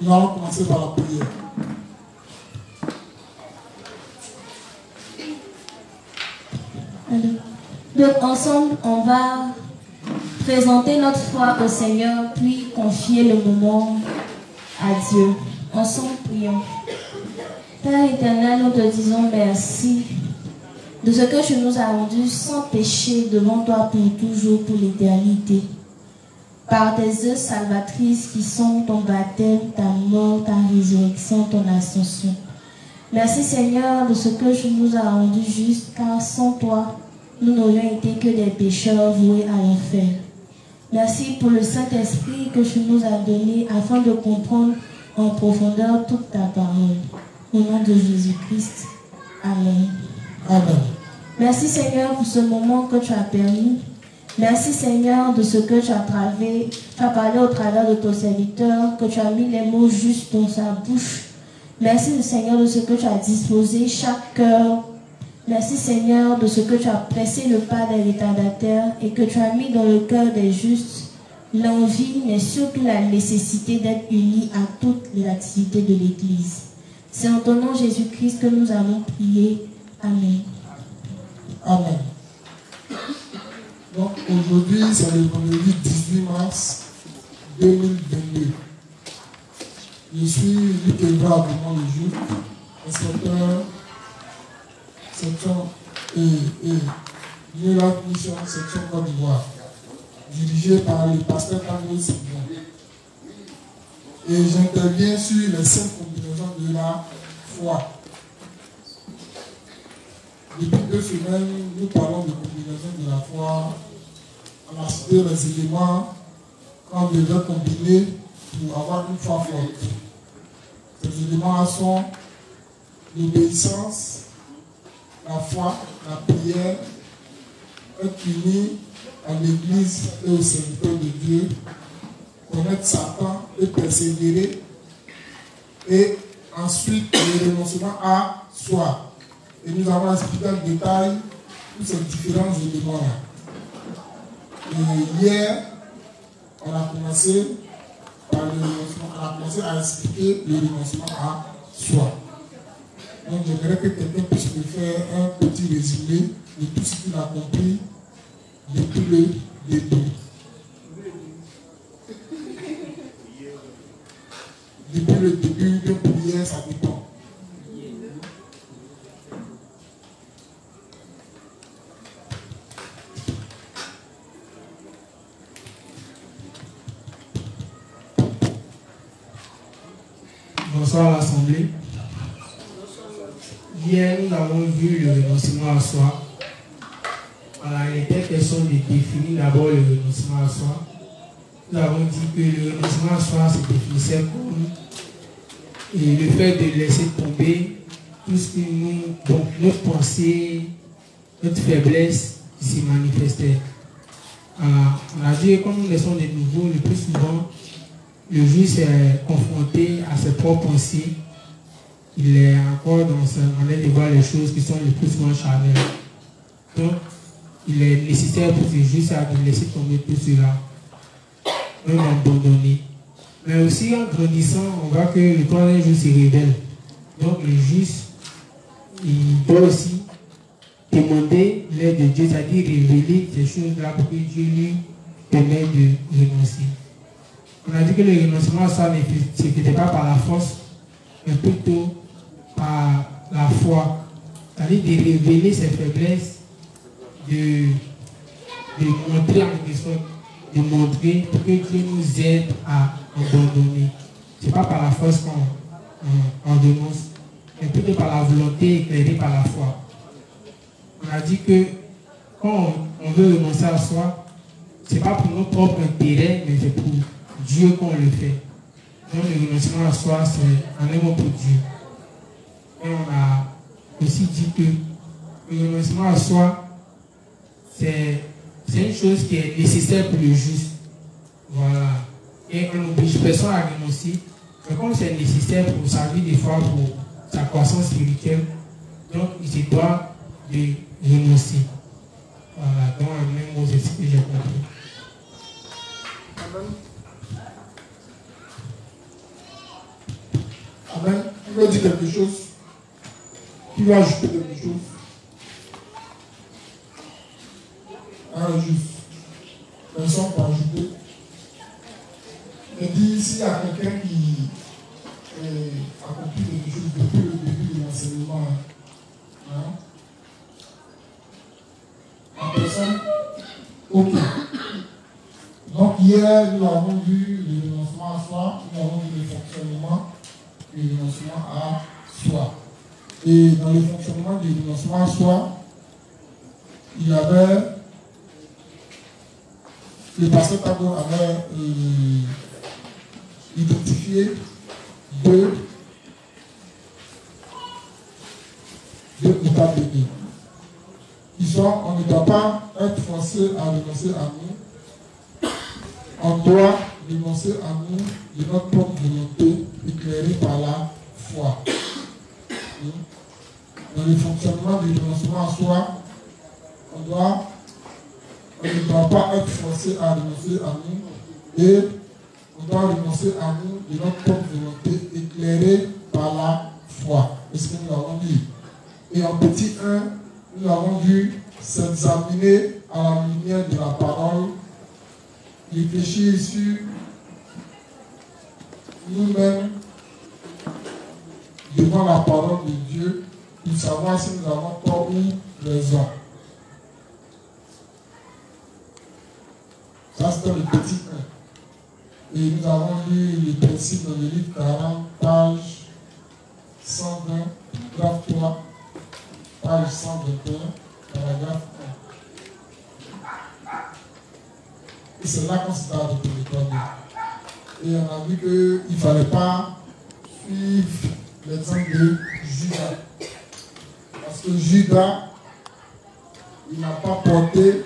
Nous allons commencer par la prière. Donc ensemble, on va présenter notre foi au Seigneur, puis confier le moment à Dieu. Ensemble, prions. Père éternel, nous te disons merci de ce que tu nous as rendu sans péché devant toi pour toujours, pour l'éternité. Par tes œuvres salvatrices qui sont ton baptême, ta mort, ta résurrection, ton ascension. Merci Seigneur de ce que tu nous as rendu justes, car sans toi, nous n'aurions été que des pécheurs voués à l'enfer. Merci pour le Saint-Esprit que tu nous as donné afin de comprendre en profondeur toute ta parole. Au nom de Jésus-Christ. Amen. Amen. Merci Seigneur pour ce moment que tu as permis. Merci Seigneur de ce que tu as parlé au travers de ton serviteur, que tu as mis les mots justes dans sa bouche. Merci Seigneur de ce que tu as disposé chaque cœur. Merci Seigneur de ce que tu as pressé le pas des retardataires et que tu as mis dans le cœur des justes l'envie, mais surtout la nécessité d'être unis à toutes les activités de l'Église. C'est en ton nom Jésus-Christ que nous allons prier. Amen. Amen. Donc aujourd'hui, c'est le vendredi 18 mars 2022. Je suis Luc Evra Abouman le juif, inspecteur section et la mission section Côte d'Ivoire, dirigé par le pasteur Tango Simon. Et j'interviens sur les 5 combinaisons de la foi. Depuis 2 semaines, nous parlons de combinaison de la foi. On a cité les éléments qu'on devrait combiner pour avoir une foi forte. Ces éléments sont l'obéissance, la foi, la prière, être unis à l'Église et au serviteur de Dieu, connaître Satan et persévérer, et ensuite le renoncement à soi. Et nous avons expliqué en détail tous ces différents éléments-là. Et hier, on a commencé par le renoncement, on a commencé à expliquer le renoncement à soi. Donc j'aimerais que quelqu'un puisse me faire un petit résumé de tout ce qu'il a compris depuis le début. Depuis le début de prière, ça dépend. Bonsoir à l'Assemblée. Hier, nous avons vu le renoncement à soi. Voilà, il était question de définir d'abord le renoncement à soi. Nous avons dit que le renoncement à soi se définissait comme le fait de laisser tomber tout ce que notre pensée, notre faiblesse s'y manifestait. On a dit que quand nous laissons de nouveau, le plus souvent, le juge est confronté à ses propres pensées. Il est encore dans sa manière de voir les choses qui sont le plus souvent charnelles. Donc, il est nécessaire pour ce juge de laisser tomber tout cela, même abandonner. Mais aussi, en grandissant, on voit que le troisième jour se révèle. Donc, le juge, il doit aussi demander l'aide de Dieu, c'est-à-dire révéler ces choses-là pour que Dieu lui permette de renoncer. On a dit que le renoncement à soi ne se faisait pas par la force, mais plutôt par la foi. C'est-à-dire de révéler ses faiblesses, de montrer en quelque sorte, de montrer pour que Dieu nous aide à abandonner. Ce n'est pas par la force qu'on renonce, mais plutôt par la volonté éclairée par la foi. On a dit que quand on veut renoncer à soi, ce n'est pas pour notre propre intérêt, mais c'est pour Dieu qu'on le fait. Donc le renoncement à soi, c'est un amour pour Dieu. Et on a aussi dit que le renoncement à soi, c'est une chose qui est nécessaire pour le juste. Voilà. Et on n'oblige personne à renoncer. Mais comme c'est nécessaire pour sa vie, des fois, pour sa croissance spirituelle, donc il se doit de renoncer. Voilà. Donc, en même mot, c'est ce que j'ai compris. Amen. Qui veut dire quelque chose? Qui veut ajouter quelque chose? Juste. Personne pour ajouter. Je dis, s'il y a quelqu'un qui accomplit quelque chose depuis le début de l'enseignement, la personne, ok. Donc hier, nous avons vu le renoncement à soi, nous avons vu le fonctionnement du renoncement à soi. Et dans le fonctionnement du renoncement à soi, il y avait, le pasteur Tabo avait identifié deux étapes de vie. Qui sont, on ne doit pas être forcé à renoncer à nous. On doit renoncer à nous de notre propre volonté, éclairée par la foi. Dans le fonctionnement du renoncement à soi, on ne doit pas être forcé à renoncer à nous et on doit renoncer à nous de notre propre volonté, éclairée par la foi. Est-ce que nous l'avons dit? Et en petit 1, nous avons vu s'examiner à la lumière de la parole, réfléchir sur nous-mêmes devant la parole de Dieu pour savoir si nous avons tort ou raison. Ça, c'était le petit 1. Et nous avons lu le principe dans le livre 40, page 120, graphe 3, page 121, paragraphe 1. Et c'est là qu'on s'est arrêté l'école. Et on a vu qu'il ne fallait pas suivre l'exemple de Judas. Parce que Judas, il n'a pas porté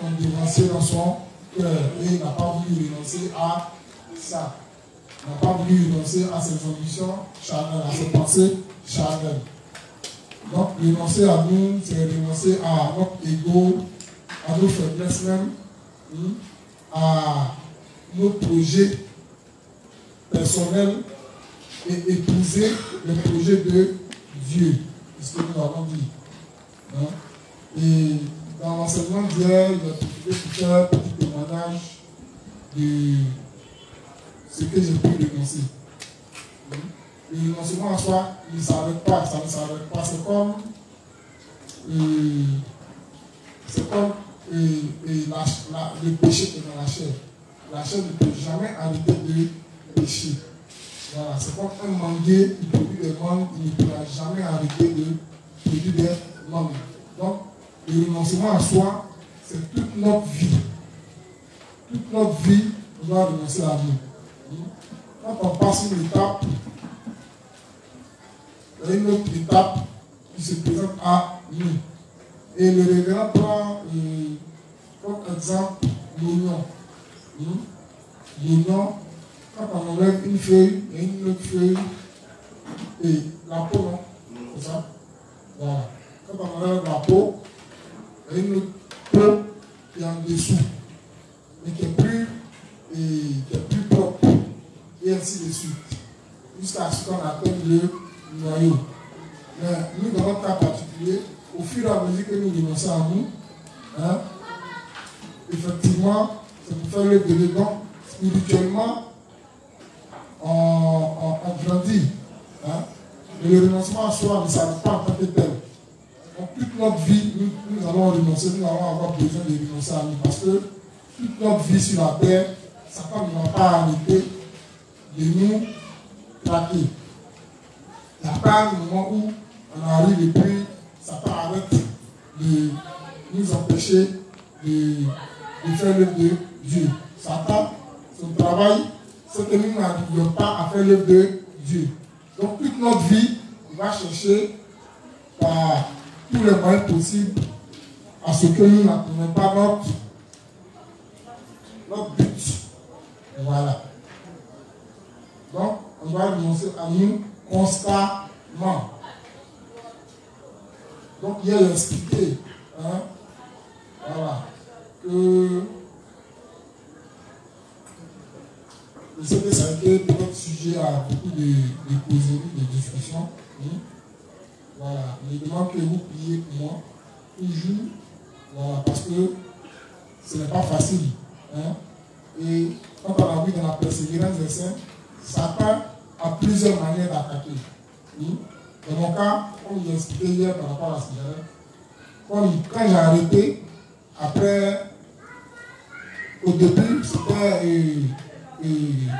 son devancier dans son cœur. Et il n'a pas voulu renoncer à ça. Il n'a pas voulu renoncer à ses ambitions charnelles, à ses pensées charnelles. Donc, renoncer à nous, c'est renoncer à notre ego, à nos faiblesses même, à nos projets personnels et épouser le projet de Dieu. C'est ce que nous avons dit. Et dans l'enseignement d'hier, il a profité pour faire un petit témoignage de ce que j'ai pu renoncer. Le renoncement en soi, il ne s'arrête pas, ça ne s'arrête pas. C'est comme le péché qui est dans la chair. La chair ne peut jamais arrêter de pécher. Voilà, c'est comme un manguier qui produit des mangues, il ne pourra jamais arrêter de produire des mangues. Donc, le renoncement à soi, c'est toute notre vie. Toute notre vie, on doit renoncer à nous. Quand on passe une étape, il y a une autre étape qui se présente à nous. Et le révérend prend comme exemple l'oignon. L'oignon, quand on enlève une feuille, il y a une autre feuille et la peau, non? C'est ça? Voilà. Quand on enlève la peau, il y a une autre peau qui est en dessous, mais qui est plus propre, et ainsi de suite. Jusqu'à ce qu'on atteigne le noyau. Mais nous, dans notre cas particulier, au fur et à mesure que nous renonçons à nous, effectivement, c'est pour faire le délai. Donc, spirituellement, on grandit. Mais le renoncement à soi ne s'arrête pas en tant que tel. Donc, toute notre vie, nous allons renoncer, nous allons avoir besoin de renoncer à nous. Parce que toute notre vie sur la terre, Satan ne va pas arrêter de nous traquer. Il n'y a pas un moment où on arrive et puis Satan arrête de nous empêcher de faire l'œuvre de Dieu. Satan, son travail, c'est que nous n'arrivions pas à faire l'œuvre de Dieu. Donc toute notre vie, il va chercher par tous les moyens possibles à ce que nous n'atteignons pas notre but. Et voilà. Donc, on doit renoncer à nous constamment. Donc, il a expliqué voilà, que Je sais que ça a été peut-être sujet à beaucoup de causeries, de discussions. Voilà. Je demande que vous priez pour moi. Toujours. Voilà. Parce que ce n'est pas facile. Hein? Et quand on a vu dans la persévérance des saints, Satan a plusieurs manières d'attaquer. Dans mon cas, comme je l'ai expliqué hier par rapport à la cigarette, quand j'ai arrêté, après, au début, c'était,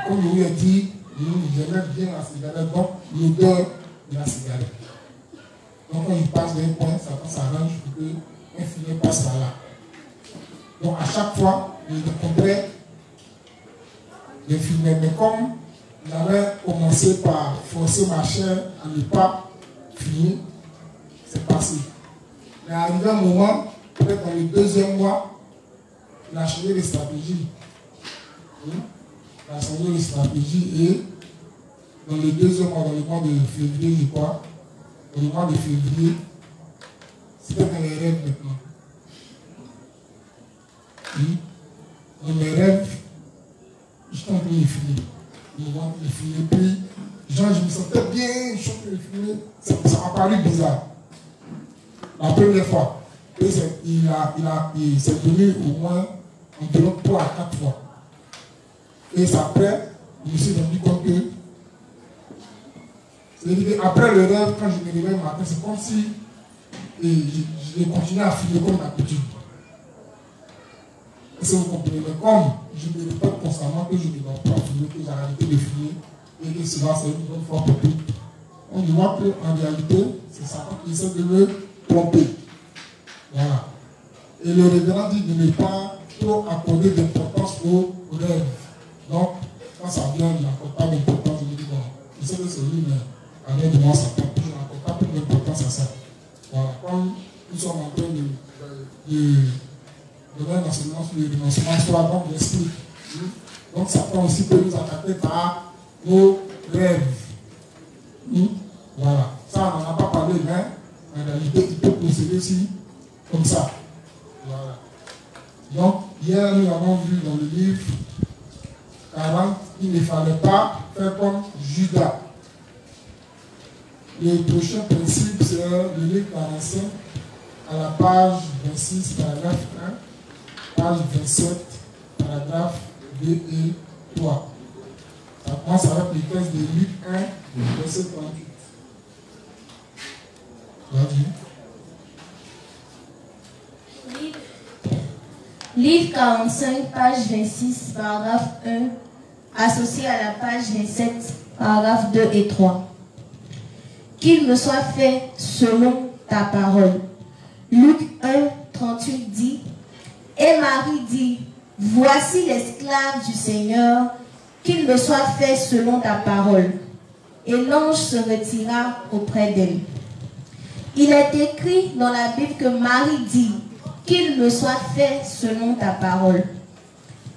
comme je vous l'ai dit, j'aimais bien la cigarette, donc l'odeur de la cigarette. Donc quand il passe d'un point, Satan s'arrange pour qu'un fumier passe par là. Donc à chaque fois, je rencontrais les fumées. Mais comme j'avais commencé par forcer ma chair à ne pas fumer, c'est passé. Mais arrivé un moment, peut-être dans le 2e mois, il a changé de stratégie. Il a changé de stratégie et dans le 2e mois, dans le mois de février, je crois, dans le mois de février, c'était dans les rêves maintenant. Dans mes rêves, j'étais en train de fumer. Puis, genre, je me sentais bien, je suis en train de fumer. Ça m'a paru bizarre. La première fois. Et il s'est tenu au moins environ 3 à 4 fois. Et après, je me suis rendu compte que c'est-à-dire après le rêve, quand je me réveille le matin, c'est comme si je continuais à fumer comme d'habitude. Est-ce que vous comprenez? Mais comme je me répète constamment que je ne dois pas fumer, que j'ai arrêté de fumer, et que cela c'est une bonne fois pour toutes, on voit qu'en réalité, c'est Satan qui essaie de me tromper. Voilà. Et le révérend dit de ne pas trop accorder d'importance aux rêves. Donc, quand ça vient, il n'accorde pas d'importance, je me dis, bon, je sais que c'est lui, mais avec moi, Satan, je n'accorde pas plus d'importance à ça. Voilà. Comme nous sommes en train de donner un enseignement sur le renoncement, soit donc l'esprit. Donc, Satan aussi peut nous attaquer par nos rêves. Voilà. Ça, on n'en a pas parlé, mais en réalité, il peut procéder aussi comme ça. Voilà. Donc, hier, nous avons vu dans le livre 40, il ne fallait pas faire comme Judas. Le prochain principe, c'est le livre 45, à la page 26, paragraphe 1, page 27, paragraphe 2 et 3. Ça commence avec le texte de Luc 1, verset 38. Vas-y. Livre 45, page 26, paragraphe 1, associé à la page 27, paragraphe 2 et 3. Qu'il me soit fait selon ta parole. Luc 1, 38 dit, et Marie dit, voici l'esclave du Seigneur, qu'il me soit fait selon ta parole. Et l'ange se retira auprès d'elle. Il est écrit dans la Bible que Marie dit, qu'il me soit fait selon ta parole.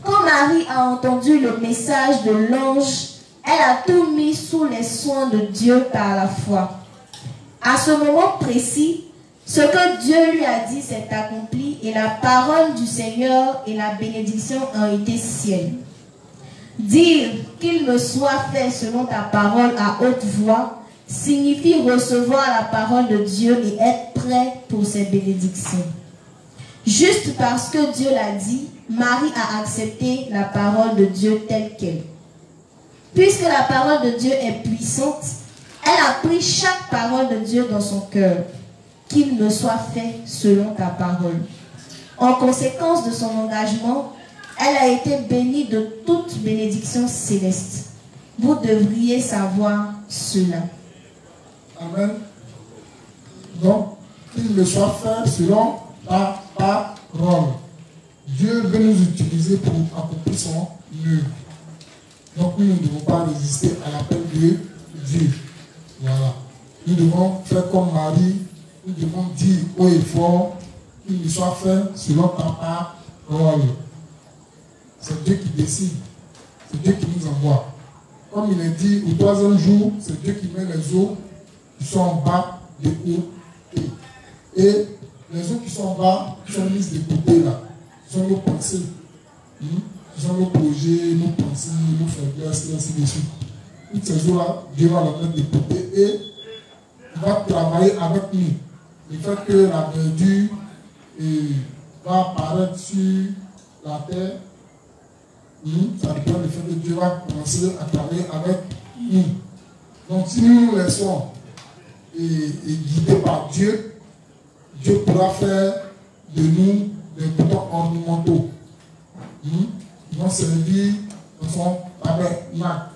Quand Marie a entendu le message de l'ange, elle a tout mis sous les soins de Dieu par la foi. À ce moment précis, ce que Dieu lui a dit s'est accompli et la parole du Seigneur et la bénédiction ont été siennes. Dire qu'il me soit fait selon ta parole à haute voix signifie recevoir la parole de Dieu et être prêt pour ses bénédictions. Juste parce que Dieu l'a dit, Marie a accepté la parole de Dieu telle qu'elle. Puisque la parole de Dieu est puissante, elle a pris chaque parole de Dieu dans son cœur. Qu'il me soit fait selon ta parole. En conséquence de son engagement, elle a été bénie de toute bénédiction céleste. Vous devriez savoir cela. Amen. Donc, qu'il me soit fait selon ta parole. Dieu veut nous utiliser pour accomplir son œuvre. Donc, nous ne devons pas résister à l'appel de Dieu. Voilà. Nous devons faire comme Marie. Nous devons dire haut et fort qu'il me soit fait selon ta parole. C'est Dieu qui décide. C'est Dieu qui nous envoie. Comme il est dit, au 3e jour, c'est Dieu qui met les eaux qui sont en bas de côté. Et les eaux qui sont en bas, qui sont mises de côté là, sont nos pensées. Ce sont nos projets, nos pensées, nos faiblesses et ainsi de suite. Toutes ces jours-là, Dieu va leur mettre des côtés et il va travailler avec nous. Le fait que la verdure va apparaître sur la terre, ça dépend du fait que Dieu va commencer à travailler avec nous. Donc si nous nous laissons guidés par Dieu, Dieu pourra faire de nous des boutons ornementaux. Ils vont servir dans son tabernacle.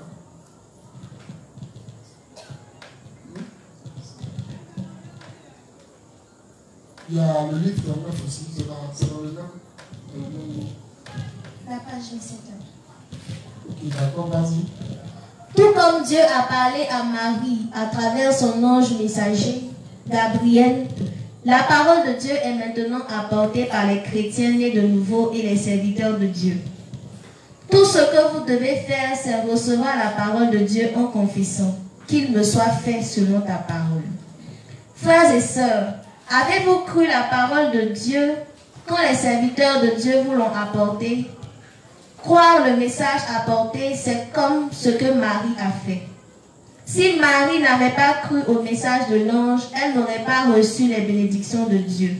Il y a le livre 39 aussi, c'est dans le même. La page 27. Ok, d'accord, vas-y. Tout comme Dieu a parlé à Marie à travers son ange messager, Gabriel, la parole de Dieu est maintenant apportée par les chrétiens nés de nouveau et les serviteurs de Dieu. Tout ce que vous devez faire, c'est recevoir la parole de Dieu en confessant qu'il me soit fait selon ta parole. Frères et sœurs, avez-vous cru la parole de Dieu quand les serviteurs de Dieu vous l'ont apporté? Croire le message apporté, c'est comme ce que Marie a fait. Si Marie n'avait pas cru au message de l'ange, elle n'aurait pas reçu les bénédictions de Dieu.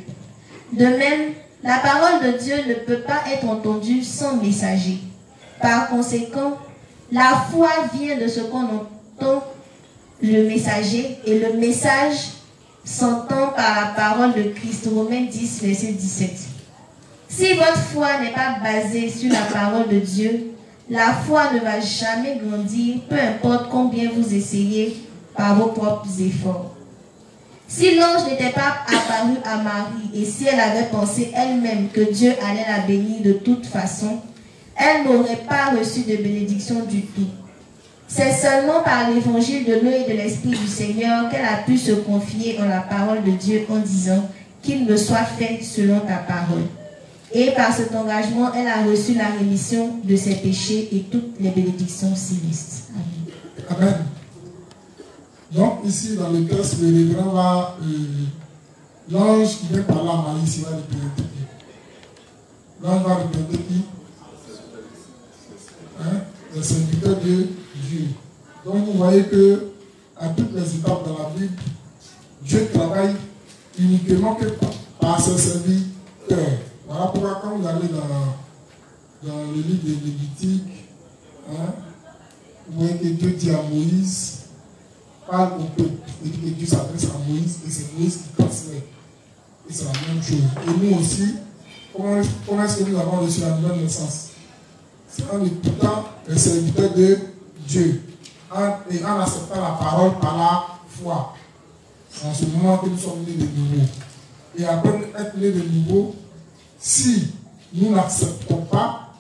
De même, la parole de Dieu ne peut pas être entendue sans messager. Par conséquent, la foi vient de ce qu'on entend le messager et le message s'entend par la parole de Christ. Romains 10, verset 17. Si votre foi n'est pas basée sur la parole de Dieu, la foi ne va jamais grandir, peu importe combien vous essayez par vos propres efforts. Si l'ange n'était pas apparu à Marie et si elle avait pensé elle-même que Dieu allait la bénir de toute façon, elle n'aurait pas reçu de bénédiction du tout. C'est seulement par l'évangile de l'eau et de l'esprit du Seigneur qu'elle a pu se confier en la parole de Dieu en disant qu'il me soit fait selon ta parole. Et par cet engagement, elle a reçu la rémission de ses péchés et toutes les bénédictions célestes. Amen. Amen. Donc ici dans le texte, le révérend va, l'ange qui vient parler à Marie, ici va représenter qui? L'ange va représenter qui? Le serviteur de Dieu. Donc vous voyez que à toutes les étapes dans la Bible, Dieu travaille uniquement que par ses serviteurs. Voilà pourquoi quand vous allez dans le livre de Lévitique, vous voyez que Dieu dit à Moïse, parle au peuple. Il dit que Dieu s'adresse à Moïse et c'est Moïse qui transmet. Et c'est la même chose. Et nous aussi, comment est-ce que nous avons reçu la nouvelle naissance? C'est en écoutant les serviteurs de Dieu et en acceptant la parole par la foi. C'est en ce moment que nous sommes nés de nouveau. Et après être nés de nouveau, si nous n'acceptons pas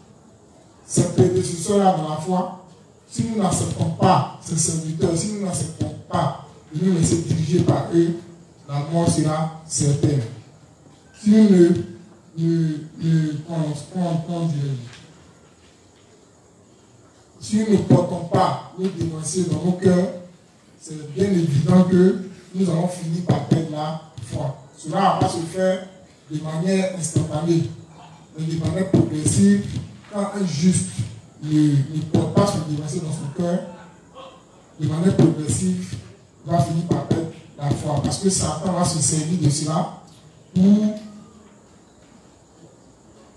ces prédécesseurs-là dans la foi, si nous n'acceptons pas ces serviteurs, si nous n'acceptons pas de nous laisser diriger par eux, la mort sera certaine. Si nous si nous ne portons pas nos dévanciers dans nos cœurs, c'est bien évident que nous allons finir par perdre la foi. Cela ne va pas se faire de manière instantanée, mais de manière progressive. Quand un juste ne porte pas son dévancier dans son cœur, de manière progressive, il va finir par perdre la foi. Parce que Satan va se servir de cela pour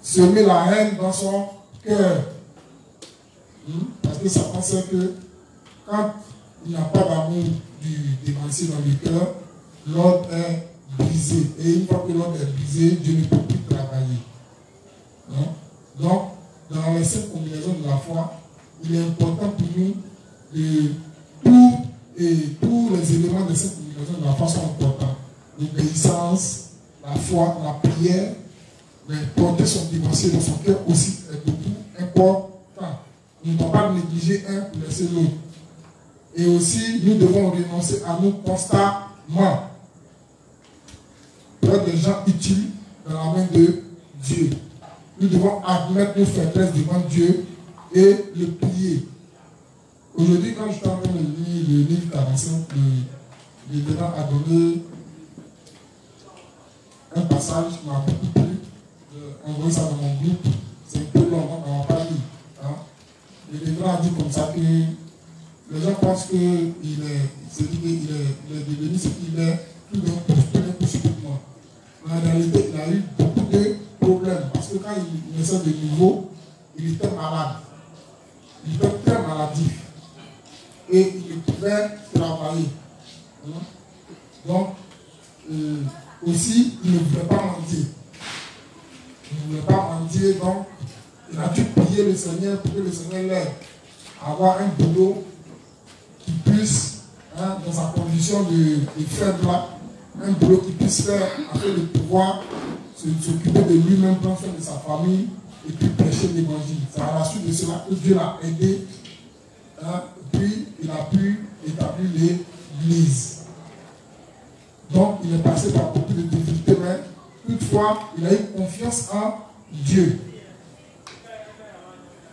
semer la haine dans son cœur. Parce que Satan sait que quand il n'y a pas d'amour du dévancier dans le cœur, l'ordre est brisé. Et une fois que l'ordre est brisé, Dieu ne peut plus travailler. Donc, dans les 5 combinaisons de la foi, il est important pour nous de tous les éléments de cette combinaison de la foi sont importants. L'obéissance, la foi, la prière, mais porter son dévancier dans son cœur aussi est beaucoup important. Nous ne devons pas négliger un pour laisser l'autre. Et aussi, nous devons renoncer à nous constamment pour être des gens utiles dans la main de Dieu. Nous devons admettre nos faiblesses devant Dieu et le prier. Aujourd'hui, quand je suis en train de lire le livre 45, le Véran a donné un passage qui m'a beaucoup plu. J'ai envoyé ça dans mon groupe. C'est un peu long, on ne va pas lire. le révérend a dit comme ça que les gens pensent qu'il est devenu ce qu'il est tout d'un coup subitement. Mais en réalité, il a eu beaucoup de problèmes parce que quand il naissait de nouveau, il était malade. Il était très maladif. Et il ne pouvait travailler. Donc, aussi, il ne voulait pas mentir. Il ne voulait pas mentir, donc il a dû prier le Seigneur pour que le Seigneur l'aide à avoir un boulot qui puisse, dans sa condition de faible là, un boulot qui puisse faire afin de pouvoir s'occuper de lui-même, prendre soin de sa famille et puis prêcher l'évangile. C'est à la suite de cela que Dieu l'a aidé. Puis il a pu établir l'église. Donc il est passé par beaucoup de difficultés, mais toutefois il a eu confiance en Dieu.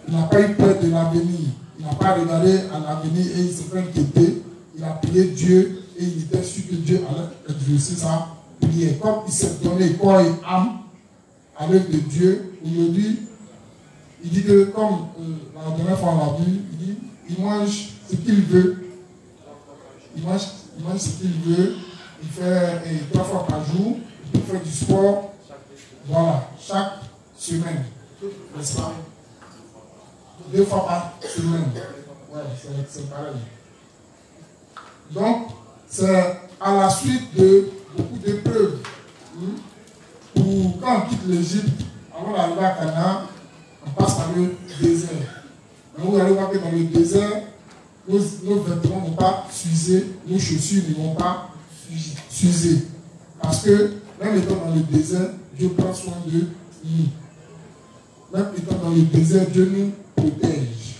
Il n'a pas eu peur de l'avenir. Il n'a pas regardé à l'avenir et il s'est fait inquiéter. Il a prié Dieu et il était sûr que Dieu allait exaucer sa prière. Comme il s'est donné corps et âme à l'œuvre de Dieu, aujourd'hui, il dit que comme la dernière fois on l'a vu, il dit il mange ce qu'il veut. Il mange ce qu'il veut. Il fait 3 fois par jour. Il peut faire du sport. Voilà, chaque semaine. N'est-ce pas? 2 fois par semaine. Ouais, c'est pareil. Donc, c'est à la suite de beaucoup d'épreuves. Quand on quitte l'Égypte, avant d'arriver à Canaan, on passe par le désert. Donc, vous allez voir que dans le désert, nos vêtements ne vont pas s'user, nos chaussures ne vont pas s'user. Parce que, même étant dans le désert, Dieu prend soin de nous. Même étant dans le désert, Dieu nous protège.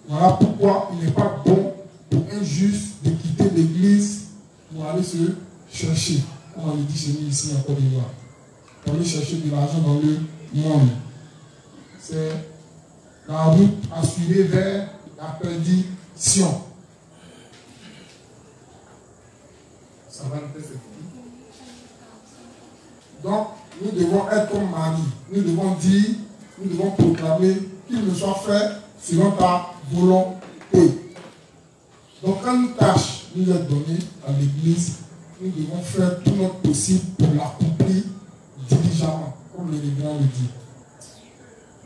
Voilà pourquoi il n'est pas bon pour un juste de quitter l'église pour aller se chercher, comme on le dit chez nous ici en Côte d'Ivoire, pour aller chercher de l'argent dans le monde. C'est la route assurée vers la perdition. Ça va nous faire. Donc, nous devons être comme Marie. Nous devons dire, nous devons proclamer qu'il me soit fait selon ta volonté. Donc, quand une tâche nous est donnée à l'église, nous devons faire tout notre possible pour l'accomplir diligemment, comme le révérend le dit.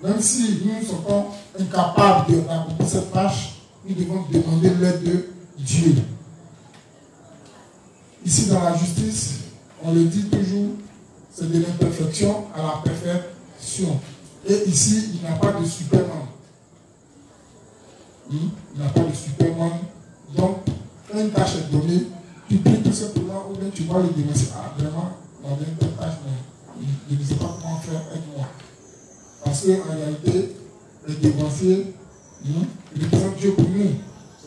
Même si nous sommes incapables d'accomplir cette tâche, nous devons demander l'aide de Dieu. Ici, dans la justice, on le dit toujours, c'est de l'imperfection à la perfection. Et ici, il n'y a pas de Superman. Il n'y a pas de Superman. Donc, quand une tâche est donnée, tu pries tout simplement, ou bien tu vas le dénoncer. Ah, vraiment, on a une telle tâche, mais je ne sais pas comment faire avec moi. Parce qu'en réalité, les dévanciers représentent Dieu pour nous.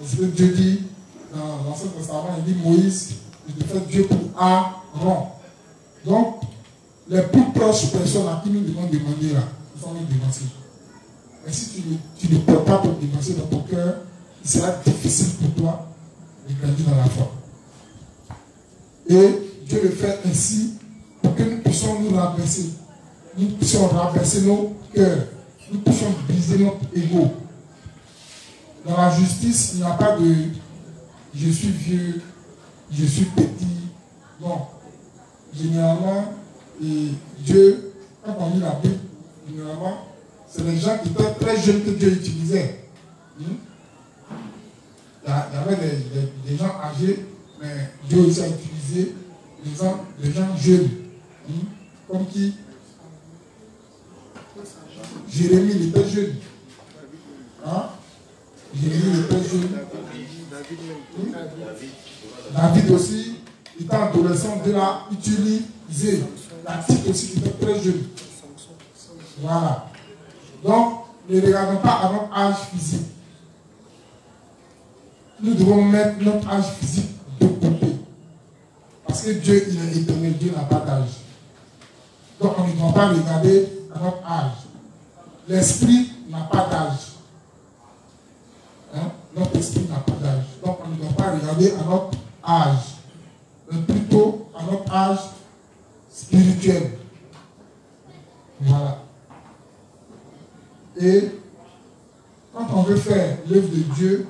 C'est ce que Dieu dit dans l'Ancien Testament. Il dit Moïse, il fait Dieu pour Aaron. Donc, les plus proches personnes à qui nous devons demander là, ce sont les dévanciers. Et si tu ne peux pas te dévancer dans ton cœur, il sera difficile pour toi de grandir dans la foi. Et Dieu le fait ainsi pour que nous puissions nous rabaisser. Nous puissions rabaisser nos cœurs. Nous puissions briser notre ego. Dans la justice, il n'y a pas de je suis vieux, je suis petit. Non. Généralement, Dieu, quand on lit la Bible, généralement, c'est les gens qui étaient très jeunes que Dieu utilisait. Il y avait des gens âgés, mais Dieu aussi a utilisé les gens jeunes. Comme qui? Jérémie, il était jeune. Jérémie, il était jeune. David aussi, il était adolescent, Dieu l'a utilisé. David aussi, il était très jeune. Voilà. Donc, ne regardons pas à notre âge physique. Nous devons mettre notre âge physique de côté. Parce que Dieu, il est éternel, Dieu n'a pas d'âge. Donc, on ne doit pas regarder à notre âge. L'esprit n'a pas d'âge. Notre esprit n'a pas d'âge. Donc, on ne doit pas regarder à notre âge. Mais plutôt à notre âge spirituel. Voilà. Et quand on veut faire l'œuvre de Dieu,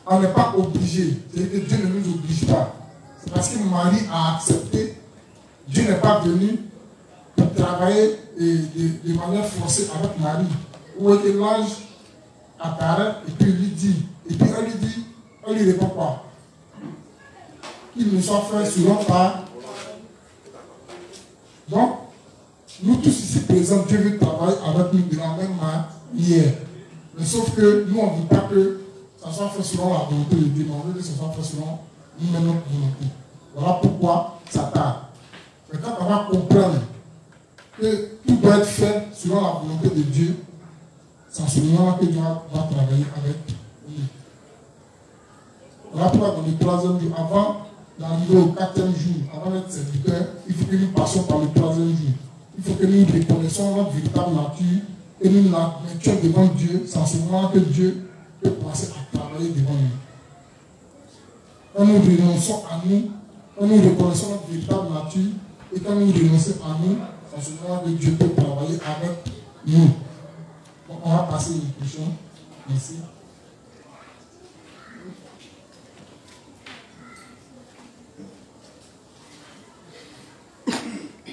on n'est pas obligé. C'est-à-dire que Dieu ne nous oblige pas. C'est parce que Marie a accepté. Dieu n'est pas venu pour travailler de manière forcée avec Marie. Où est que l'ange apparaît et puis il lui dit. Et puis elle lui répond pas. Qu'il ne soit fait selon pas. Donc, nous tous ici présents, Dieu veut travailler avec nous de la même manière. Mais sauf que nous, on ne veut pas que ça soit fait selon la volonté de Dieu, mais on veut que ça soit fait selon nous-mêmes notre volonté. Voilà pourquoi ça tarde. Mais quand on va comprendre que tout doit être fait selon la volonté de Dieu, c'est en ce moment-là que Dieu va travailler avec nous. Voilà pourquoi dans le 3e jour, avant d'arriver au 4e jour, avant d'être serviteur, il faut que nous passions par le 3e jour. Il faut que nous reconnaissions notre véritable nature et nous la mettions devant Dieu. C'est en ce moment que Dieu peut commencer à travailler devant nous. Quand nous renonçons à nous, quand nous reconnaissons notre véritable nature et quand nous renonçons à nous, c'est en ce moment que Dieu peut travailler avec nous. Donc on va passer une question. Merci.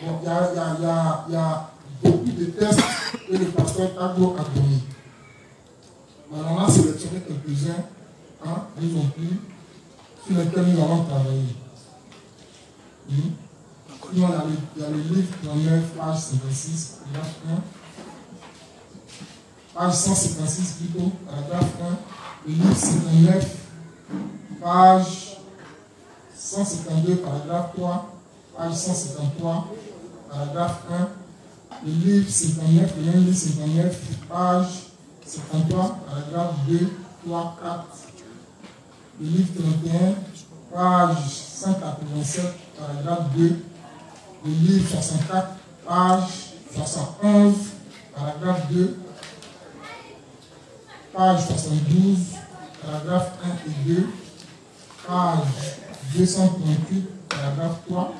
Bon, il y a beaucoup de tests que le pasteur Tagbo a donnés. Alors on a sélectionné quelques-uns, ils ont pris, sur lesquels nous allons travailler. Il y a le livre 39, page 56, paragraphe 1. Page 156 plutôt, paragraphe 1. Le livre 59, page 152, paragraphe 3. Page 153, paragraphe 1. Le livre 59, le même livre 59, page 53, paragraphe 2, 3, 4. Le livre 31, page 187, paragraphe 2. Le livre 64, page 71, paragraphe 2. Page 72, paragraphe 1 et 2. Page 238, paragraphe 3.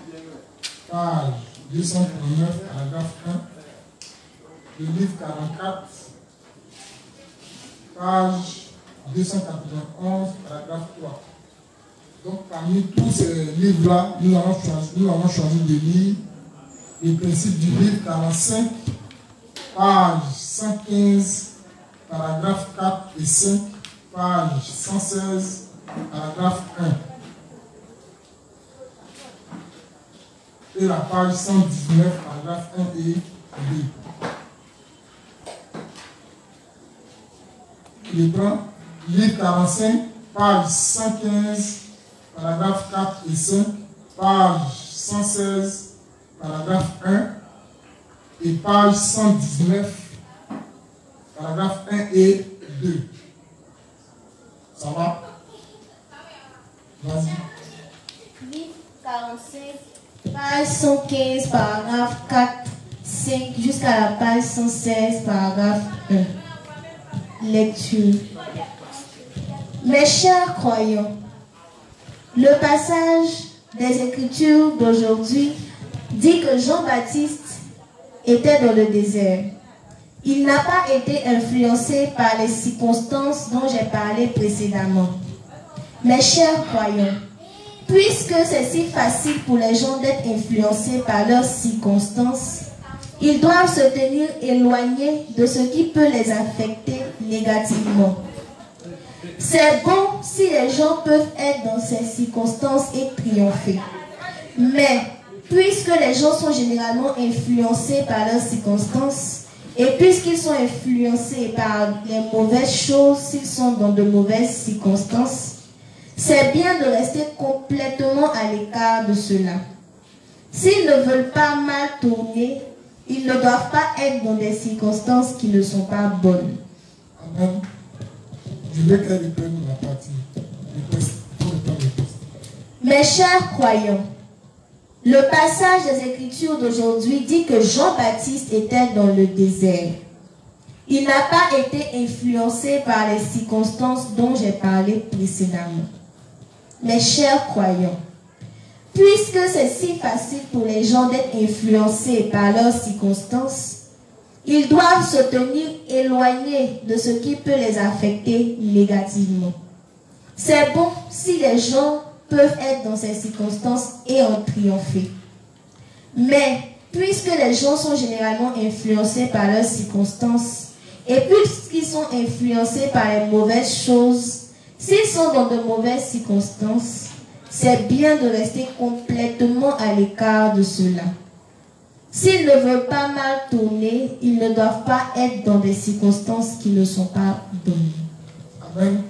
Page 239, paragraphe 1. Le livre 44, page 291, paragraphe 3. Donc, parmi tous ces livres-là, nous avons choisi de lire le principe du livre 45, page 115, paragraphe 4 et 5, page 116, paragraphe 1. Et la page 119, paragraphe 1 et 2. Il prend livre 45, page 115, paragraphe 4 et 5, page 116, paragraphe 1, et page 119, paragraphe 1 et 2. Ça va? Vas-y. Livre 45. Page 115, paragraphe 4, 5, jusqu'à la page 116, paragraphe 1. Lecture. Mes chers croyants, le passage des Écritures d'aujourd'hui dit que Jean-Baptiste était dans le désert. Il n'a pas été influencé par les circonstances dont j'ai parlé précédemment. Mes chers croyants, puisque c'est si facile pour les gens d'être influencés par leurs circonstances, ils doivent se tenir éloignés de ce qui peut les affecter négativement. C'est bon si les gens peuvent être dans ces circonstances et triompher. Mais, puisque les gens sont généralement influencés par leurs circonstances, et puisqu'ils sont influencés par les mauvaises choses s'ils sont dans de mauvaises circonstances, c'est bien de rester complètement à l'écart de cela. S'ils ne veulent pas mal tourner, ils ne doivent pas être dans des circonstances qui ne sont pas bonnes. Amen. Je veux qu'elle reprenne la partie. Mes chers croyants, le passage des Écritures d'aujourd'hui dit que Jean-Baptiste était dans le désert. Il n'a pas été influencé par les circonstances dont j'ai parlé précédemment. Mes chers croyants, puisque c'est si facile pour les gens d'être influencés par leurs circonstances, Ils doivent se tenir éloignés de ce qui peut les affecter négativement. C'est bon si les gens peuvent être dans ces circonstances et en triompher. Mais puisque les gens sont généralement influencés par leurs circonstances et puisqu'ils sont influencés par les mauvaises choses, s'ils sont dans de mauvaises circonstances, c'est bien de rester complètement à l'écart de cela. S'ils ne veulent pas mal tourner, ils ne doivent pas être dans des circonstances qui ne sont pas bonnes. Amen.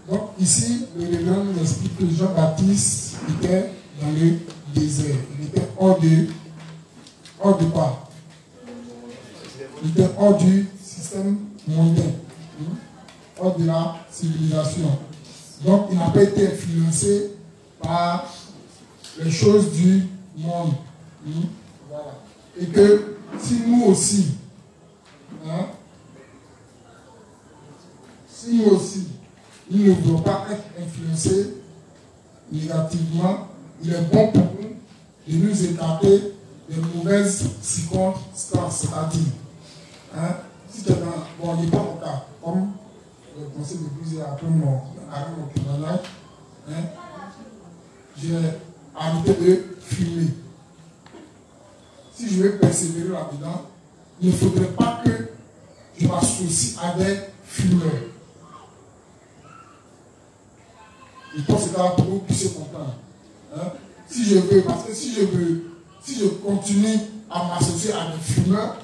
Donc ici, le révérend nous explique que Jean-Baptiste était dans le désert. Il était hors de quoi? Il était hors du système mondain, hors de la civilisation. Donc il n'a pas été influencé par les choses du monde. Voilà. Et que si nous aussi, nous ne voulons pas être influencés négativement, il est bon pour nous de nous écarter des mauvaises circonstances. C'est-à-dire, si tu es dans, bon, il n'est pas mon cas, comme le conseil de plusieurs après mon témoignage, j'ai arrêté de fumer. Si je veux persévérer là-dedans, il ne faudrait pas que je m'associe à des fumeurs. Et pour ce cas-là, pour que vous puissiez comprendre. Si je veux, parce que si je continue à m'associer à des fumeurs,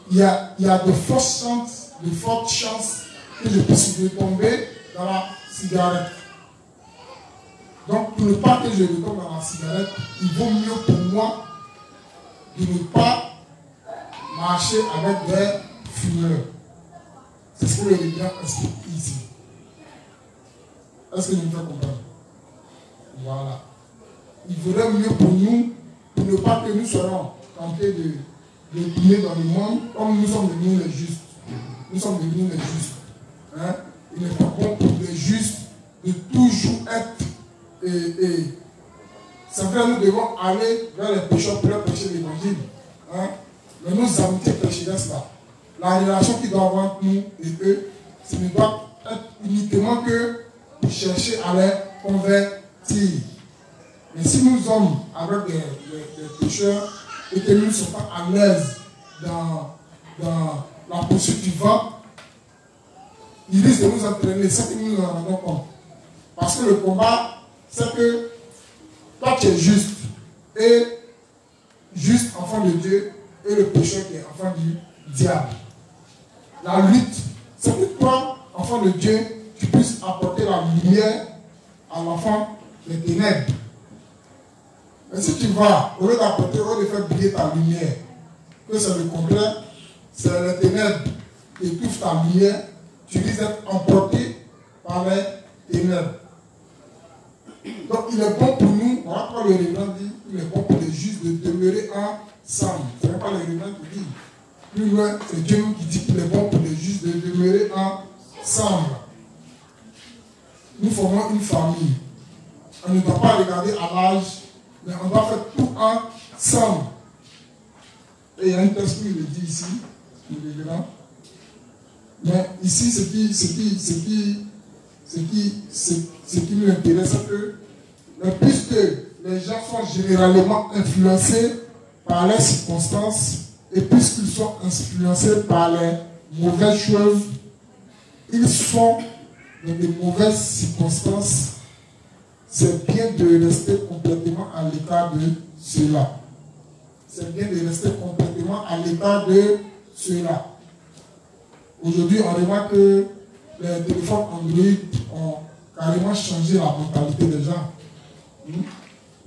il y a de fortes chances que je puisse retomber dans la cigarette. Donc, pour ne pas que je retombe dans la cigarette, il vaut mieux pour moi de ne pas marcher avec des fumeurs. C'est ce que le révérend explique ici. Est-ce que je me fais comprendre? Voilà. Il vaudrait mieux pour nous, pour ne pas que nous soyons tentés de tourner dans le monde comme nous sommes devenus les justes. Nous sommes devenus les justes. Il n'est pas bon pour les justes de toujours être. C'est vrai, nous devons aller vers les pécheurs pour leur prêcher l'évangile. Mais nos amitiés pécheresses là, la relation qui doit avoir entre nous et eux, ce ne doit être uniquement que de chercher à les convertir. Mais si nous sommes avec des pécheurs et que nous ne sommes pas à l'aise dans la poursuite du vent, ils risquent de nous entraîner sans que nous nous en rendons compte. Parce que le combat, c'est que toi tu es juste, et juste enfant de Dieu, et le pécheur qui est enfant du diable. La lutte, c'est que toi, enfant de Dieu, tu puisses apporter la lumière à l'enfant des ténèbres. Mais si tu vas, au lieu d'apporter, au lieu de faire briller ta lumière, que c'est le contraire, c'est les ténèbres qui étouffent ta lumière, tu risques d'être emporté par les ténèbres. Donc il est bon pour nous, voilà pourquoi le révérend dit, il est bon pour les justes de demeurer ensemble. Ce n'est pas le révérend qui dit. Plus loin, c'est Dieu qui dit qu'il est bon pour les justes de demeurer ensemble. Nous formons une famille. On ne doit pas regarder à l'âge, mais on doit faire tout ensemble. Et il y a un texte qui le dit ici, le révérend. Mais ici, ce qui nous intéresse, c'est que puisque les gens sont généralement influencés par les circonstances et puisqu'ils sont influencés par les mauvaises choses, ils sont dans de mauvaises circonstances, c'est bien de rester complètement à l'écart de cela. C'est bien de rester complètement à l'écart de cela. Aujourd'hui, on remarque que les téléphones Android ont carrément changé la mentalité des gens.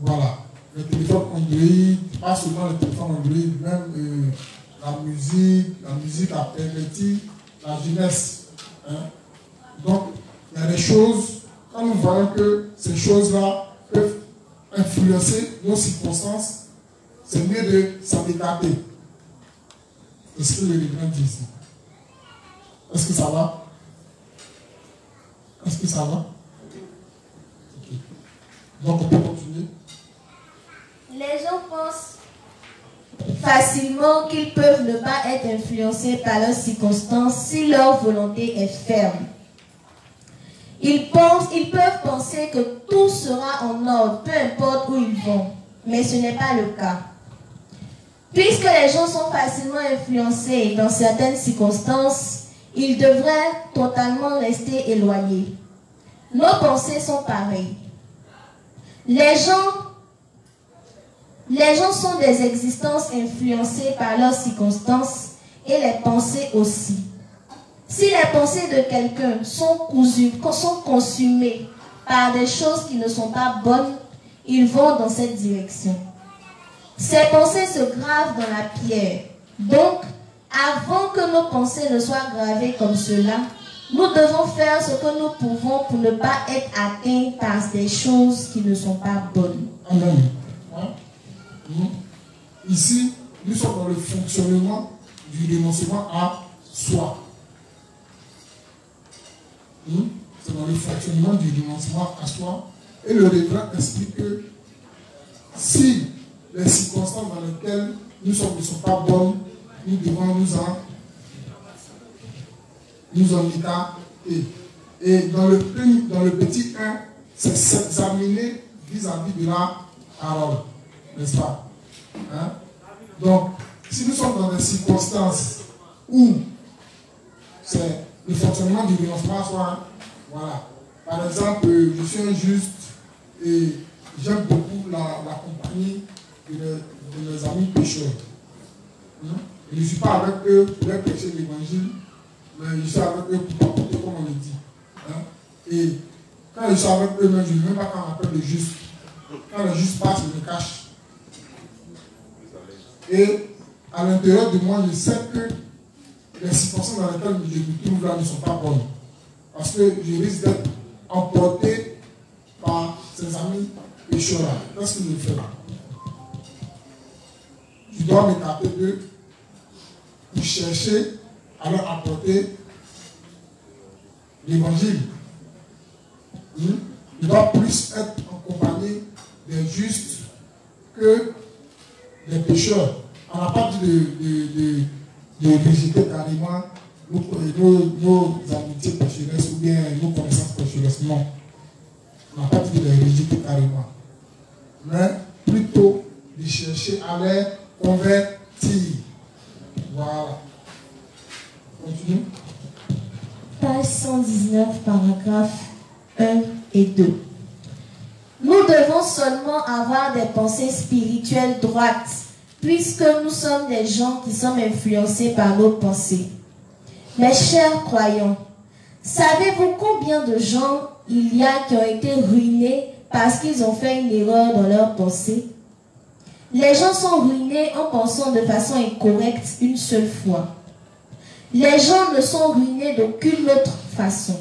Voilà. Les téléphones Android, pas seulement les téléphones Android, même la musique a perverti la jeunesse. Donc, il y a des choses, quand nous voyons que ces choses-là peuvent influencer nos circonstances, c'est mieux de s'en écarter. C'est ce que le révérend dit ici. Est-ce que ça va? Est-ce que ça va? Okay. Donc on peut continuer. Les gens pensent facilement qu'ils peuvent ne pas être influencés par leurs circonstances si leur volonté est ferme. Ils peuvent penser que tout sera en ordre, peu importe où ils vont, mais ce n'est pas le cas. Puisque les gens sont facilement influencés dans certaines circonstances, ils devraient totalement rester éloignés. Nos pensées sont pareilles. Les gens sont des existences influencées par leurs circonstances et les pensées aussi. Si les pensées de quelqu'un sont consumées par des choses qui ne sont pas bonnes, ils vont dans cette direction. Ces pensées se gravent dans la pierre. Donc, avant que nos pensées ne soient gravées comme cela, nous devons faire ce que nous pouvons pour ne pas être atteints par des choses qui ne sont pas bonnes. Amen. Ici, nous sommes dans le fonctionnement du renoncement à soi. C'est dans le fonctionnement du renoncement à soi. Et le révérend explique que si les circonstances dans lesquelles nous sommes ne sont pas bonnes, nous devons nous en écarter. Et dans le petit 1, c'est s'examiner vis-à-vis de la parole. N'est-ce pas? Donc, si nous sommes dans des circonstances où c'est le fonctionnement du renoncement à soi, voilà. Par exemple, je suis injuste et j'aime beaucoup la compagnie de mes amis pécheurs. Je ne suis pas avec eux pour leur prêcher l'évangile, mais je suis avec eux pour porter comme on le dit. Et quand je suis avec eux, même, je ne veux même pas qu'on m'appelle le juste. Quand le juste passe, je me cache. Et à l'intérieur de moi, je sais que les circonstances dans lesquelles je me trouve là ne sont pas bonnes. Parce que je risque d'être emporté par ces amis pécheurs-là. Qu'est-ce que je fais? Je dois m'écarter d'eux pour chercher à leur apporter l'évangile. Je dois plus être en compagnie des justes que des pécheurs. On n'a pas dit de rejeter carrément nos amitiés pécheresses ou bien nos connaissances pécheresses. Non. On n'a pas dit de les rejeter carrément. Mais plutôt de chercher à les convertir. Voilà. Continue. Page 119, paragraphes 1 et 2. Nous devons seulement avoir des pensées spirituelles droites, puisque nous sommes des gens qui sommes influencés par nos pensées. Mes chers croyants, savez-vous combien de gens il y a qui ont été ruinés parce qu'ils ont fait une erreur dans leurs pensées? Les gens sont ruinés en pensant de façon incorrecte une seule fois. Les gens ne sont ruinés d'aucune autre façon.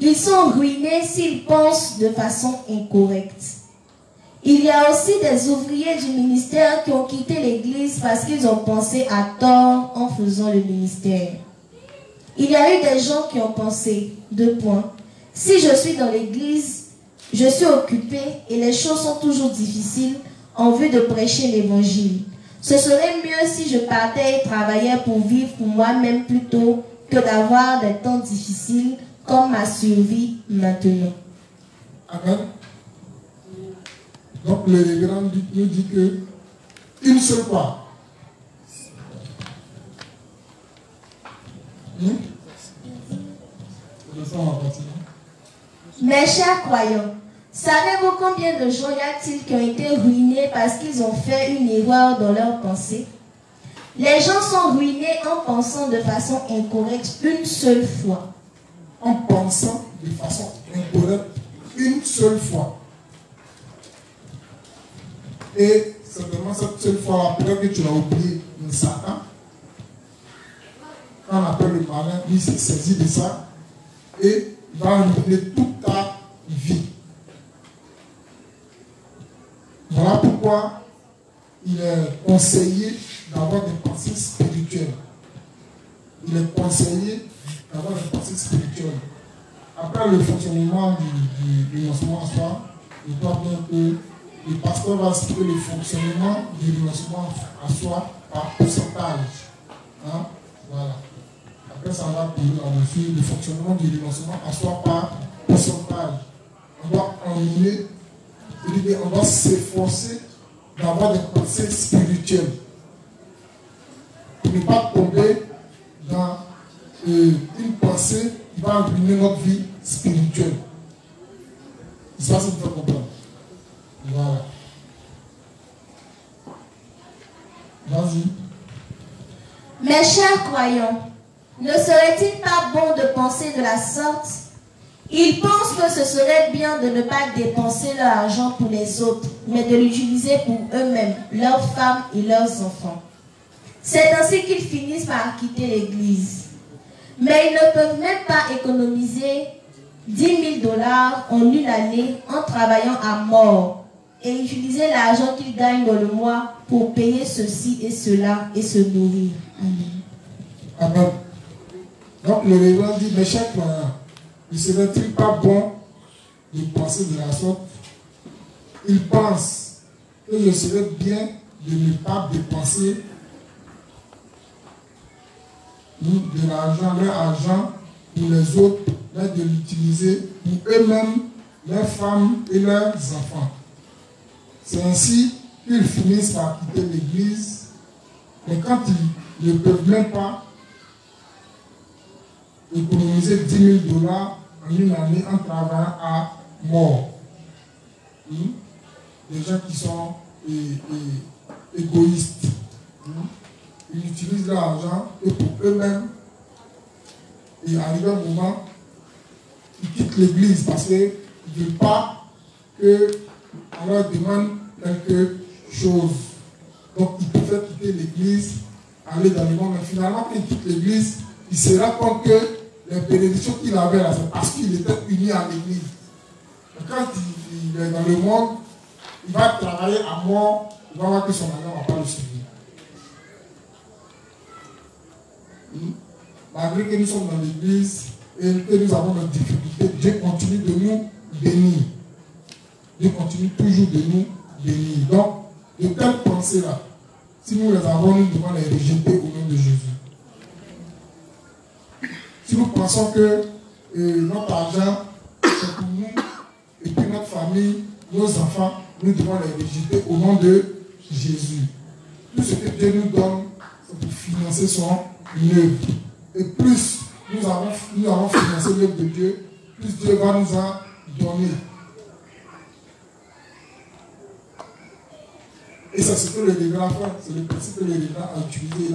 Ils sont ruinés s'ils pensent de façon incorrecte. Il y a aussi des ouvriers du ministère qui ont quitté l'église parce qu'ils ont pensé à tort en faisant le ministère. Il y a eu des gens qui ont pensé, 2 points, si je suis dans l'église, je suis occupé et les choses sont toujours difficiles en vue de prêcher l'évangile. Ce serait mieux si je partais et travaillais pour vivre pour moi-même plutôt que d'avoir des temps difficiles comme ma survie maintenant. Amen. Donc le révérend nous dit que une seule fois. Mes chers croyants, savez-vous combien de gens y a-t-il qui ont été ruinés parce qu'ils ont fait une erreur dans leurs pensées? Les gens sont ruinés en pensant de façon incorrecte une seule fois. En pensant de façon incorrecte une seule fois. Et certainement cette seule fois, après que tu l'as oublié, le Satan, quand on appelle le malin, il s'est saisi de ça et il va ruiner toute ta vie. Voilà pourquoi il est conseillé d'avoir des pensées spirituelles. Il est conseillé d'avoir des pensées spirituelles. Après le fonctionnement du renoncement à soi, je crois bien que le pasteur va expliquer le fonctionnement du renoncement à soi par pourcentage. Hein? Voilà. Après, ça va couler là-dessus le fonctionnement du renoncement à soi par pourcentage. On doit emmener, on doit s'efforcer d'avoir des pensées spirituelles pour ne pas tomber dans une pensée qui va ruiner notre vie spirituelle. C'est ça que vous faites comprendre. Voilà. Vas-y. Mes chers croyants, ne serait-il pas bon de penser de la sorte? Ils pensent que ce serait bien de ne pas dépenser leur argent pour les autres, mais de l'utiliser pour eux-mêmes, leurs femmes et leurs enfants. C'est ainsi qu'ils finissent par quitter l'Église. Mais ils ne peuvent même pas économiser $10 000 en une année en travaillant à mort et utiliser l'argent qu'ils gagnent dans le mois pour payer ceci et cela et se nourrir. Amen. Amen. Donc le révérend dit, mes chers croyants, ne serait-il pas bon de penser de la sorte? Ils pensent que ce serait bien de ne pas dépenser de l'argent, leur argent pour les autres, mais de l'utiliser pour eux-mêmes, leurs femmes et leurs enfants. C'est ainsi qu'ils finissent par quitter l'Église, mais quand ils ne peuvent même pas économiser $10 000 en une année en travaillant à mort. Des gens qui sont égoïstes. Ils utilisent leur argent et pour eux-mêmes. Et arrivé un moment, ils quittent l'église parce qu'ils ne veulent pas qu'on leur demande quelque chose. Donc ils préfèrent quitter l'église, aller dans le monde. Mais finalement, quand ils quittent l'église, il se rend compte que les bénédictions qu'il avait là, c'est parce qu'il était uni à l'église. Quand il est dans le monde, il va travailler à mort, il va voir que son argent ne va pas le suivre. Malgré que nous sommes dans l'église et que nous avons nos difficultés, Dieu continue de nous bénir. Dieu continue toujours de nous bénir. Donc, de telles pensées-là, si nous les avons, nous devons les rejeter au nom de Jésus. Si nous pensons que notre argent, c'est pour nous, et puis notre famille, nos enfants, nous devons les rejeter au nom de Jésus. Tout ce que Dieu nous donne, c'est pour financer son œuvre. Et plus nous avons financé l'œuvre de Dieu, plus Dieu va nous en donner. Et c'est ce que le révérend fait, c'est le principe que le révérend a utilisé.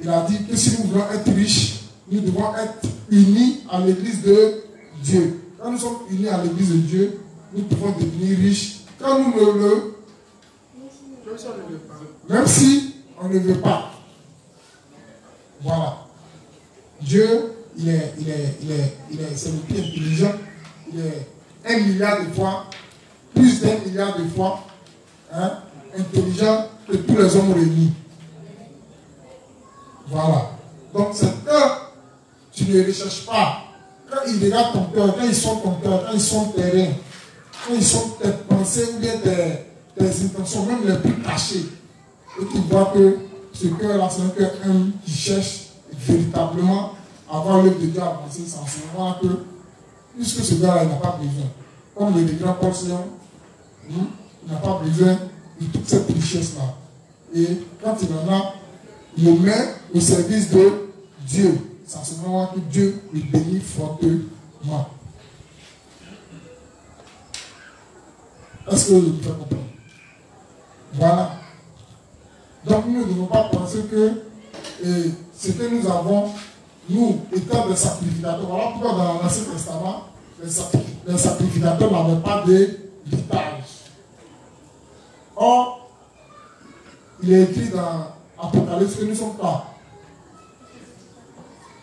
Il a dit que si nous voulons être riches, nous devons être unis à l'église de Dieu. Quand nous sommes unis à l'église de Dieu, nous pouvons devenir riches. Quand nous ne le... Même si on ne veut pas. Voilà. Dieu, c'est le plus intelligent. Il est 1 milliard de fois, plus d'1 milliard de fois, intelligent que tous les hommes réunis. Voilà. Donc c'est que tu ne recherches pas. Quand il regarde ton cœur, quand ils sont ton cœur, quand ils sont tes reins, quand ils sont tes pensées ou bien tes intentions, même les plus cachées, et tu vois que ce cœur-là, c'est un cœur qui cherche véritablement à avoir l'œuvre de Dieu avancer, c'est en ce moment que, puisque ce gars-là, il n'a pas besoin. Comme le grand Paul Sion, il n'a pas besoin de toute cette richesse-là. Et quand il en a, il le met au service de Dieu. C'est en ce moment que Dieu le bénit fortement. Est-ce que vous pouvez comprendre? Voilà. Donc nous ne devons pas penser que ce que nous avons, nous, étant des sacrificateurs, voilà pourquoi dans l'Ancien Testament, les sacrificateurs n'avaient pas d'héritage. Or, il est écrit dans Apocalypse que nous sommes pas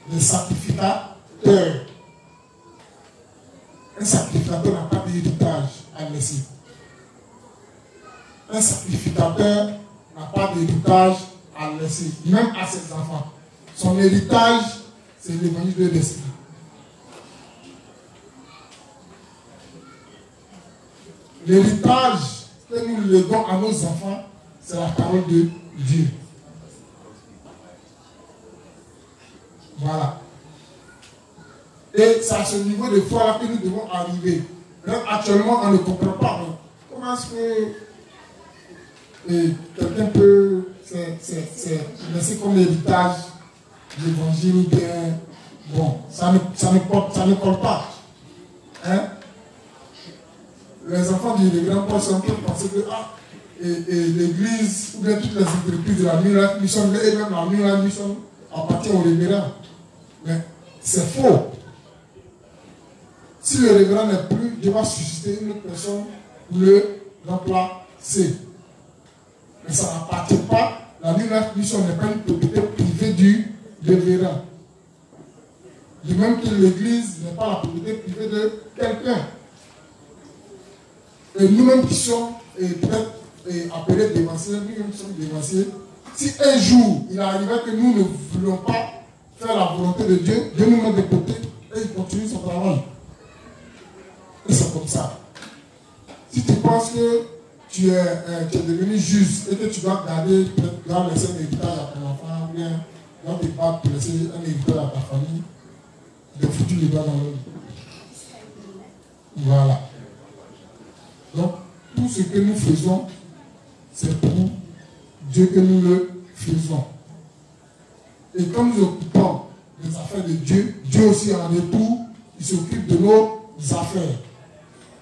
des sacrificateurs. Un sacrificateur n'a pas d'héritage à laisser. Un sacrificateur n'a pas d'héritage à laisser, même à ses enfants. Son héritage, c'est l'évangile de l'Esprit. L'héritage que nous léguons à nos enfants, c'est la parole de Dieu. Voilà. Et c'est à ce niveau de foi-là que nous devons arriver. Même actuellement, on ne comprend pas. Mais comment est-ce que quelqu'un peut laisser comme héritage l'évangile ou bien... Bon, ça ne colle pas. Hein? Les enfants du grand-père sont en train de penser que l'église ou bien toutes les entreprises de la New Life Mission et même la New Life Mission appartiennent au révérend. Mais c'est faux. Si le révérend n'est plus, Dieu va susciter une autre personne pour le remplacer. Mais ça n'appartient pas. La New Life Mission n'est pas une propriété privée du révérend. De même que l'église n'est pas la propriété privée de quelqu'un. Et nous-mêmes qui sommes peut-être appelés dévanciers, nous-mêmes qui sommes dévanciers, si un jour il arrivait que nous ne voulions pas faire la volonté de Dieu, Dieu nous met de côté et il continue son travail. Et c'est comme ça. Si tu penses que tu es devenu juste et que tu dois garder, tu dois laisser un héritage à ton enfant, ou bien tu dois te battre pour laisser un héritage à ta famille, de foutu les doigts dans l'œil. Voilà. Donc, tout ce que nous faisons, c'est pour Dieu que nous le faisons. Et quand nous occupons des affaires de Dieu, Dieu aussi en retour, il s'occupe de nos affaires.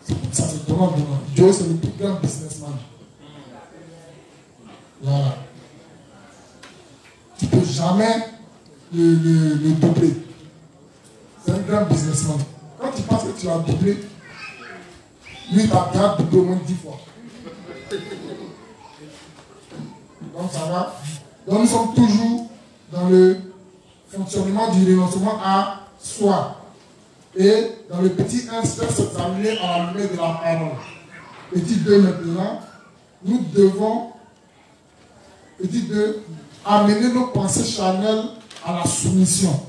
C'est comme ça, c'est donnant. Dieu, c'est le plus grand businessman. Voilà. Tu ne peux jamais le doubler. C'est un grand businessman. Quand tu penses que tu l'as doublé, lui, il t'a doublé au moins 10 fois. Donc ça va. Donc nous sommes toujours dans le fonctionnement du renoncement à soi. Et dans le petit 1, c'est s'examiner à la lumière de la parole. Petit 2 maintenant, nous devons, petit 2, amener nos pensées charnelles à la soumission.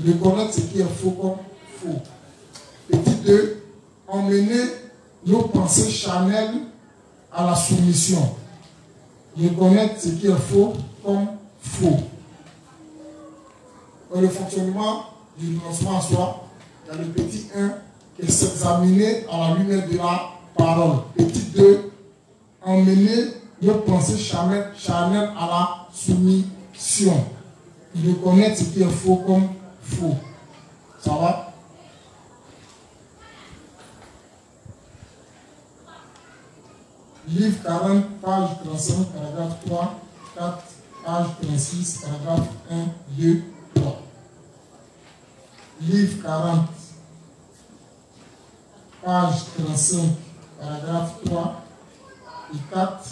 Reconnaître ce qui est faux comme faux. Petit 2, emmener nos pensées charnelles à la soumission. Reconnaître ce qui est faux comme faux. Dans le fonctionnement du renoncement à soi, il y a le petit 1 qui est s'examiner à la lumière de la parole. Petit 2, emmener nos pensées charnelles à la soumission. Reconnaître ce qui est faux comme faux. Ça va? Livre 40, page 35, paragraphe 3, 4, page 36, paragraphe 1, 2, 3. Livre 40, page 35, paragraphe 3 et 4,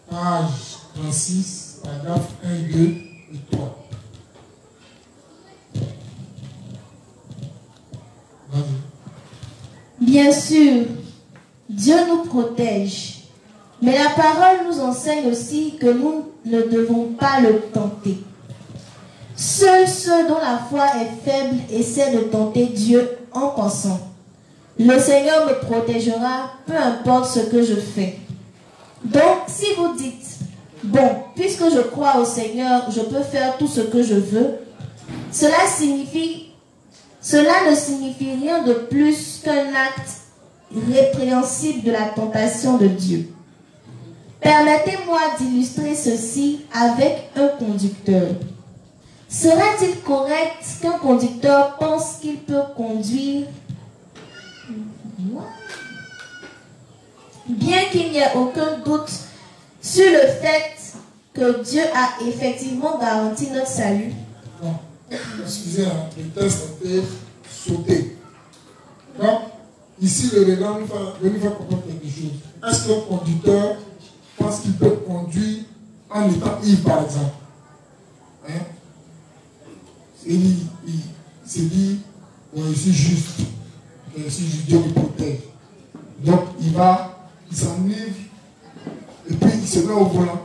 page 36, paragraphe 1, 2 et 3. Bien sûr, Dieu nous protège. Mais la parole nous enseigne aussi que nous ne devons pas le tenter. Seuls ceux dont la foi est faible essaient de tenter Dieu en pensant: le Seigneur me protégera, peu importe ce que je fais. Donc, si vous dites: bon, puisque je crois au Seigneur, je peux faire tout ce que je veux, cela ne signifie rien de plus qu'un acte répréhensible de la tentation de Dieu. Permettez-moi d'illustrer ceci avec un conducteur. Sera-t-il correct qu'un conducteur pense qu'il peut conduire bien qu'il n'y ait aucun doute sur le fait que Dieu a effectivement garanti notre salut? Non, excusez, le test a été sauté. Donc, ici, le révérend veut nous faire comprendre quelque chose. Est-ce qu'un conducteur pense qu'il peut conduire en étant ivre, par exemple? Hein? Il s'est dit, bon, je suis juste. Dieu me protège. Donc, il s'enivre, et puis il se met au volant.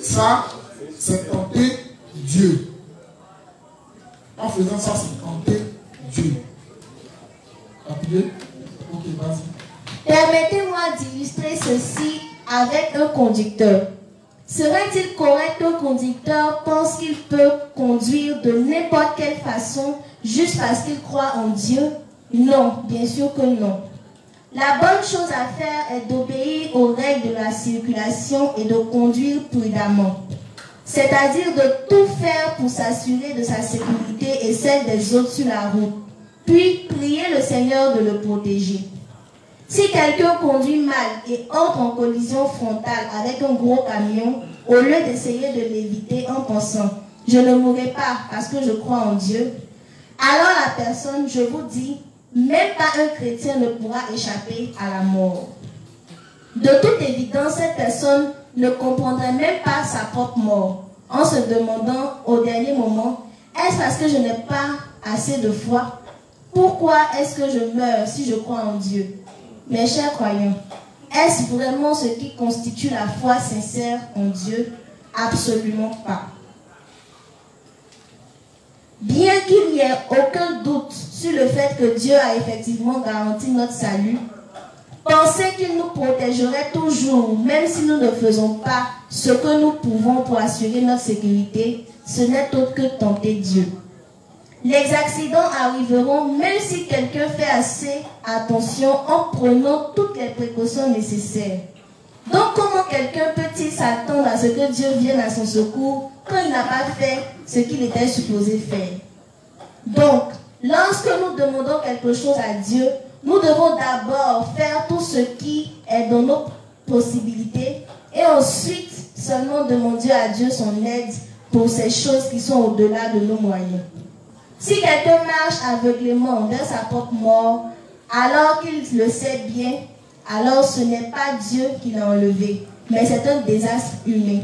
Ça, c'est tenter Dieu. En faisant ça, c'est tenter Dieu. particulier? Ok, vas-y. Permettez-moi d'illustrer ceci avec un conducteur. Serait-il correct qu'un conducteur pense qu'il peut conduire de n'importe quelle façon juste parce qu'il croit en Dieu? Non, bien sûr que non. La bonne chose à faire est d'obéir aux règles de la circulation et de conduire prudemment. C'est-à-dire de tout faire pour s'assurer de sa sécurité et celle des autres sur la route. Puis prier le Seigneur de le protéger. Si quelqu'un conduit mal et entre en collision frontale avec un gros camion, au lieu d'essayer de l'éviter en pensant « je ne mourrai pas parce que je crois en Dieu », alors la personne, je vous dis, même pas un chrétien ne pourra échapper à la mort. De toute évidence, cette personne ne comprendrait même pas sa propre mort, en se demandant au dernier moment, est-ce parce que je n'ai pas assez de foi? Pourquoi est-ce que je meurs si je crois en Dieu? Mes chers croyants, est-ce vraiment ce qui constitue la foi sincère en Dieu? Absolument pas. Bien qu'il n'y ait aucun doute sur le fait que Dieu a effectivement garanti notre salut, penser qu'il nous protégerait toujours, même si nous ne faisons pas ce que nous pouvons pour assurer notre sécurité, ce n'est autre que tenter Dieu. Les accidents arriveront même si quelqu'un fait assez attention en prenant toutes les précautions nécessaires. Donc comment quelqu'un peut-il s'attendre à ce que Dieu vienne à son secours quand il n'a pas fait ce qu'il était supposé faire? Donc, lorsque nous demandons quelque chose à Dieu, nous devons d'abord faire tout ce qui est dans nos possibilités et ensuite seulement demander à Dieu son aide pour ces choses qui sont au-delà de nos moyens. Si quelqu'un marche aveuglément vers sa propre mort, alors qu'il le sait bien, alors ce n'est pas Dieu qui l'a enlevé, mais c'est un désastre humain.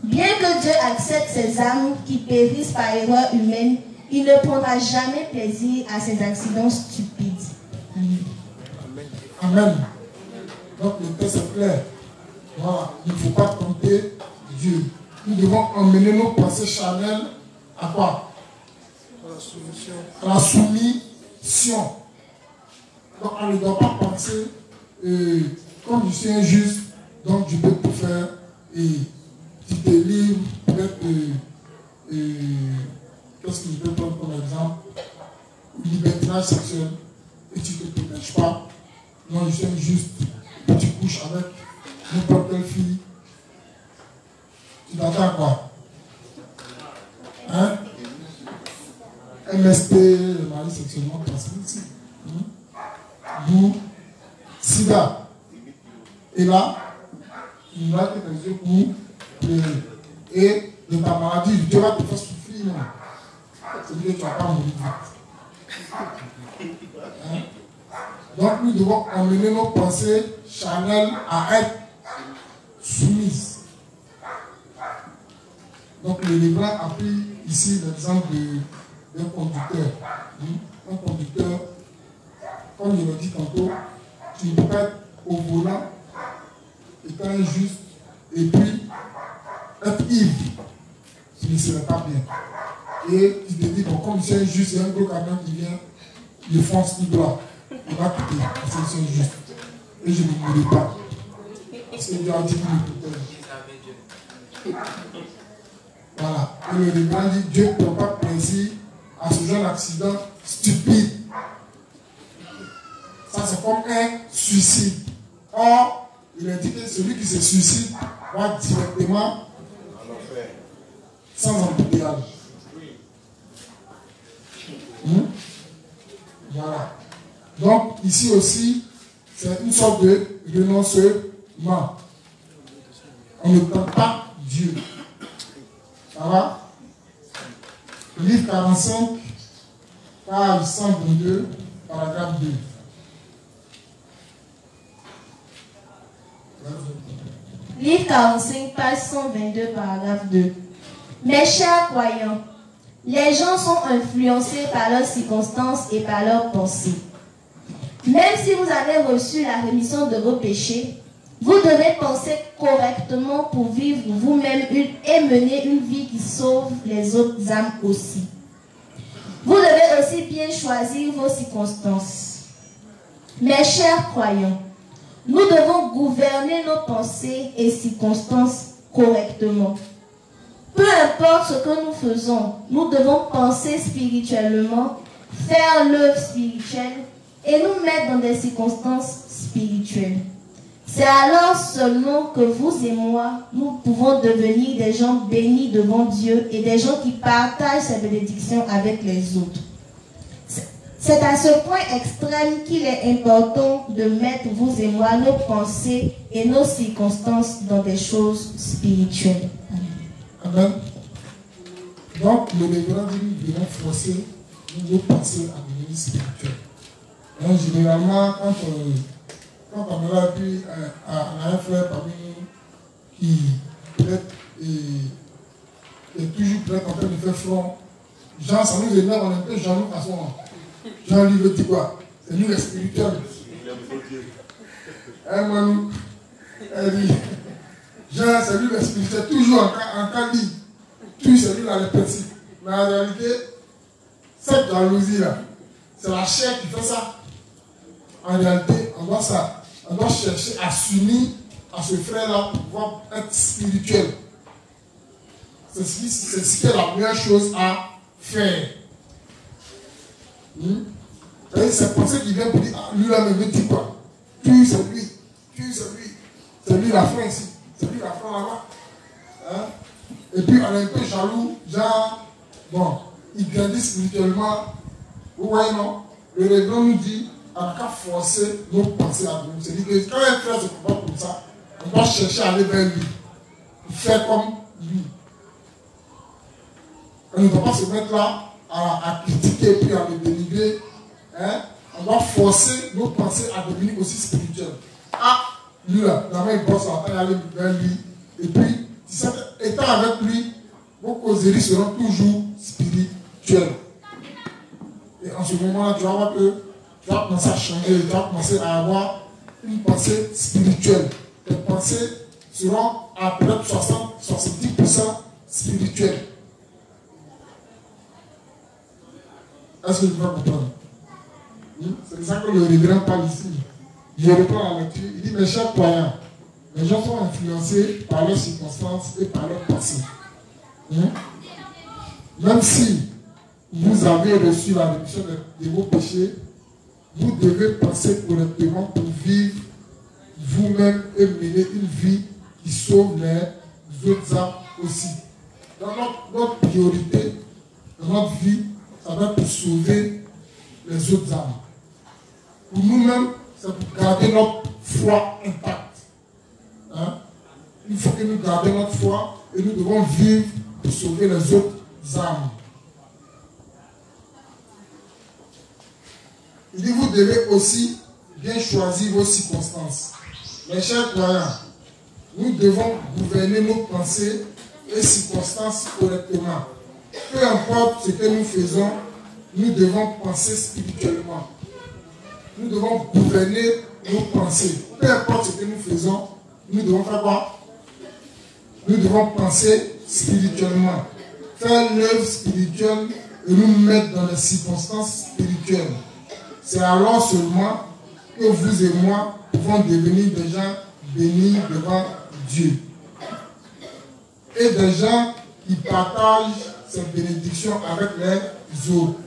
Bien que Dieu accepte ces âmes qui périssent par erreur humaine, il ne prendra jamais plaisir à ces accidents stupides. Amen. Donc le texte est clair. Voilà, il ne faut pas tenter Dieu. Nous devons emmener nos pensées charnelles à quoi? À la soumission. Donc on ne doit pas penser comme je suis injuste, donc je peux tout faire et tu te livres, peut-être qu'est-ce que je peux prendre comme exemple? Libertinage sexuel et tu ne te protèges pas. Non, je suis injuste et tu couches avec n'importe quelle fille. Tu t'attends à quoi? Hein? MST, le mari sexuellement transmis. Vous, sida. Et là, il va te faire pour et de ta maladie, Dieu va te faire souffrir. C'est-à-dire que tu ne vas pas mourir vite. Hein? Donc nous devons emmener nos pensées charnelles à être soumises. Donc le livre a pris ici l'exemple d'un conducteur. Un conducteur, comme je l'ai dit tantôt, tu ne peux pas être au volant, étant injuste, et puis être ivre. Ce ne serait pas bien. Et tu te dis, bon, comme c'est injuste, il y a un gros camion qui vient, il fonce tout droit. Il va quitter, parce que c'est injuste. Et je ne mourrai pas. Parce que Dieu a dit qu'il me protège. Voilà. Et le livre dit, Dieu ne prend pas plaisir à ce genre d'accident stupide. Ça, c'est comme un suicide. Or, il a dit que celui qui se suicide va directement sans embouteillage. Voilà. Donc, ici aussi, c'est une sorte de renoncement. On ne tente pas Dieu. Ça va? Livre 45, page 122, paragraphe 2. Livre 45, page 122, paragraphe 2. Mes chers croyants, les gens sont influencés par leurs circonstances et par leurs pensées. Même si vous avez reçu la rémission de vos péchés, vous devez penser correctement pour vivre vous-même et mener une vie qui sauve les autres âmes aussi. Vous devez aussi bien choisir vos circonstances. Mes chers croyants, nous devons gouverner nos pensées et circonstances correctement. Peu importe ce que nous faisons, nous devons penser spirituellement, faire l'œuvre spirituelle et nous mettre dans des circonstances spirituelles. C'est alors seulement que vous et moi, nous pouvons devenir des gens bénis devant Dieu et des gens qui partagent ses bénédictions avec les autres. C'est à ce point extrême qu'il est important de mettre, vous et moi, nos pensées et nos circonstances dans des choses spirituelles. Amen. Donc, le révérend dit, nous devons forcer nos pensées à devenir spirituelles. Donc, généralement, quand on a vu un frère parmi nous qui peut-être est toujours prêt en train de faire front, genre, ça nous énerve, on est un peu jaloux à ce moment. Jean lui veut dire quoi? C'est lui le spirituel. Elle dit, Jean, c'est lui le spirituel, toujours en cas libre. Tout c'est lui là le principe. Mais en réalité, cette jalousie-là, c'est la chair qui fait ça. En réalité, on doit chercher à s'unir à ce frère-là pour pouvoir être spirituel. C'est ce qui est la meilleure chose à faire. C'est pour ça qu'il vient pour dire, ah, lui là me dit quoi? Tu c'est lui, c'est lui la fin ici, c'est lui la fin là-bas. Hein? Et puis on est un peu jaloux, genre, bon, il grandit spirituellement. Vous voyez non? Le révérend nous dit, on n'a qu'à forcer nos pensées à nous. C'est-à-dire que quand un frère se comporte comme ça, on doit chercher à aller vers lui, pour faire comme lui. On ne doit pas se mettre là à critiquer puis à le dénigrer. Hein? On doit forcer nos pensées à devenir aussi spirituelles. Ah, lui là, d'abord il bosse en train d'aller vers lui. Et puis, étant avec lui, vos causeries seront toujours spirituelles. Et en ce moment-là, tu vas voir que tu vas commencer à changer, tu vas commencer à avoir une pensée spirituelle. Tes pensées seront à peut-être 60-70% spirituelles. Est-ce que tu vas comprendre? C'est de ça que le révérend parle ici. Je reprends la lecture. Il dit, mes chers croyants, les gens sont influencés par leurs circonstances et par leurs pensées. Même si vous avez reçu la rémission de vos péchés, vous devez penser correctement pour vivre vous-même et mener une vie qui sauve les autres âmes aussi. Dans notre priorité, dans notre vie, ça va pour sauver les autres âmes. Pour nous-mêmes, c'est pour garder notre foi intacte. Hein? Il faut que nous gardions notre foi et nous devons vivre pour sauver les autres âmes. Il dit, vous devez aussi bien choisir vos circonstances. Mes chers croyants, nous devons gouverner nos pensées et circonstances correctement. Peu importe ce que nous faisons, nous devons penser spirituellement. Nous devons gouverner nos pensées. Peu importe ce que nous faisons, nous devons faire quoi? Nous devons penser spirituellement. Faire l'œuvre spirituelle et nous mettre dans les circonstances spirituelles. C'est alors seulement que vous et moi pouvons devenir des gens bénis devant Dieu. Et des gens qui partagent cette bénédiction avec les autres.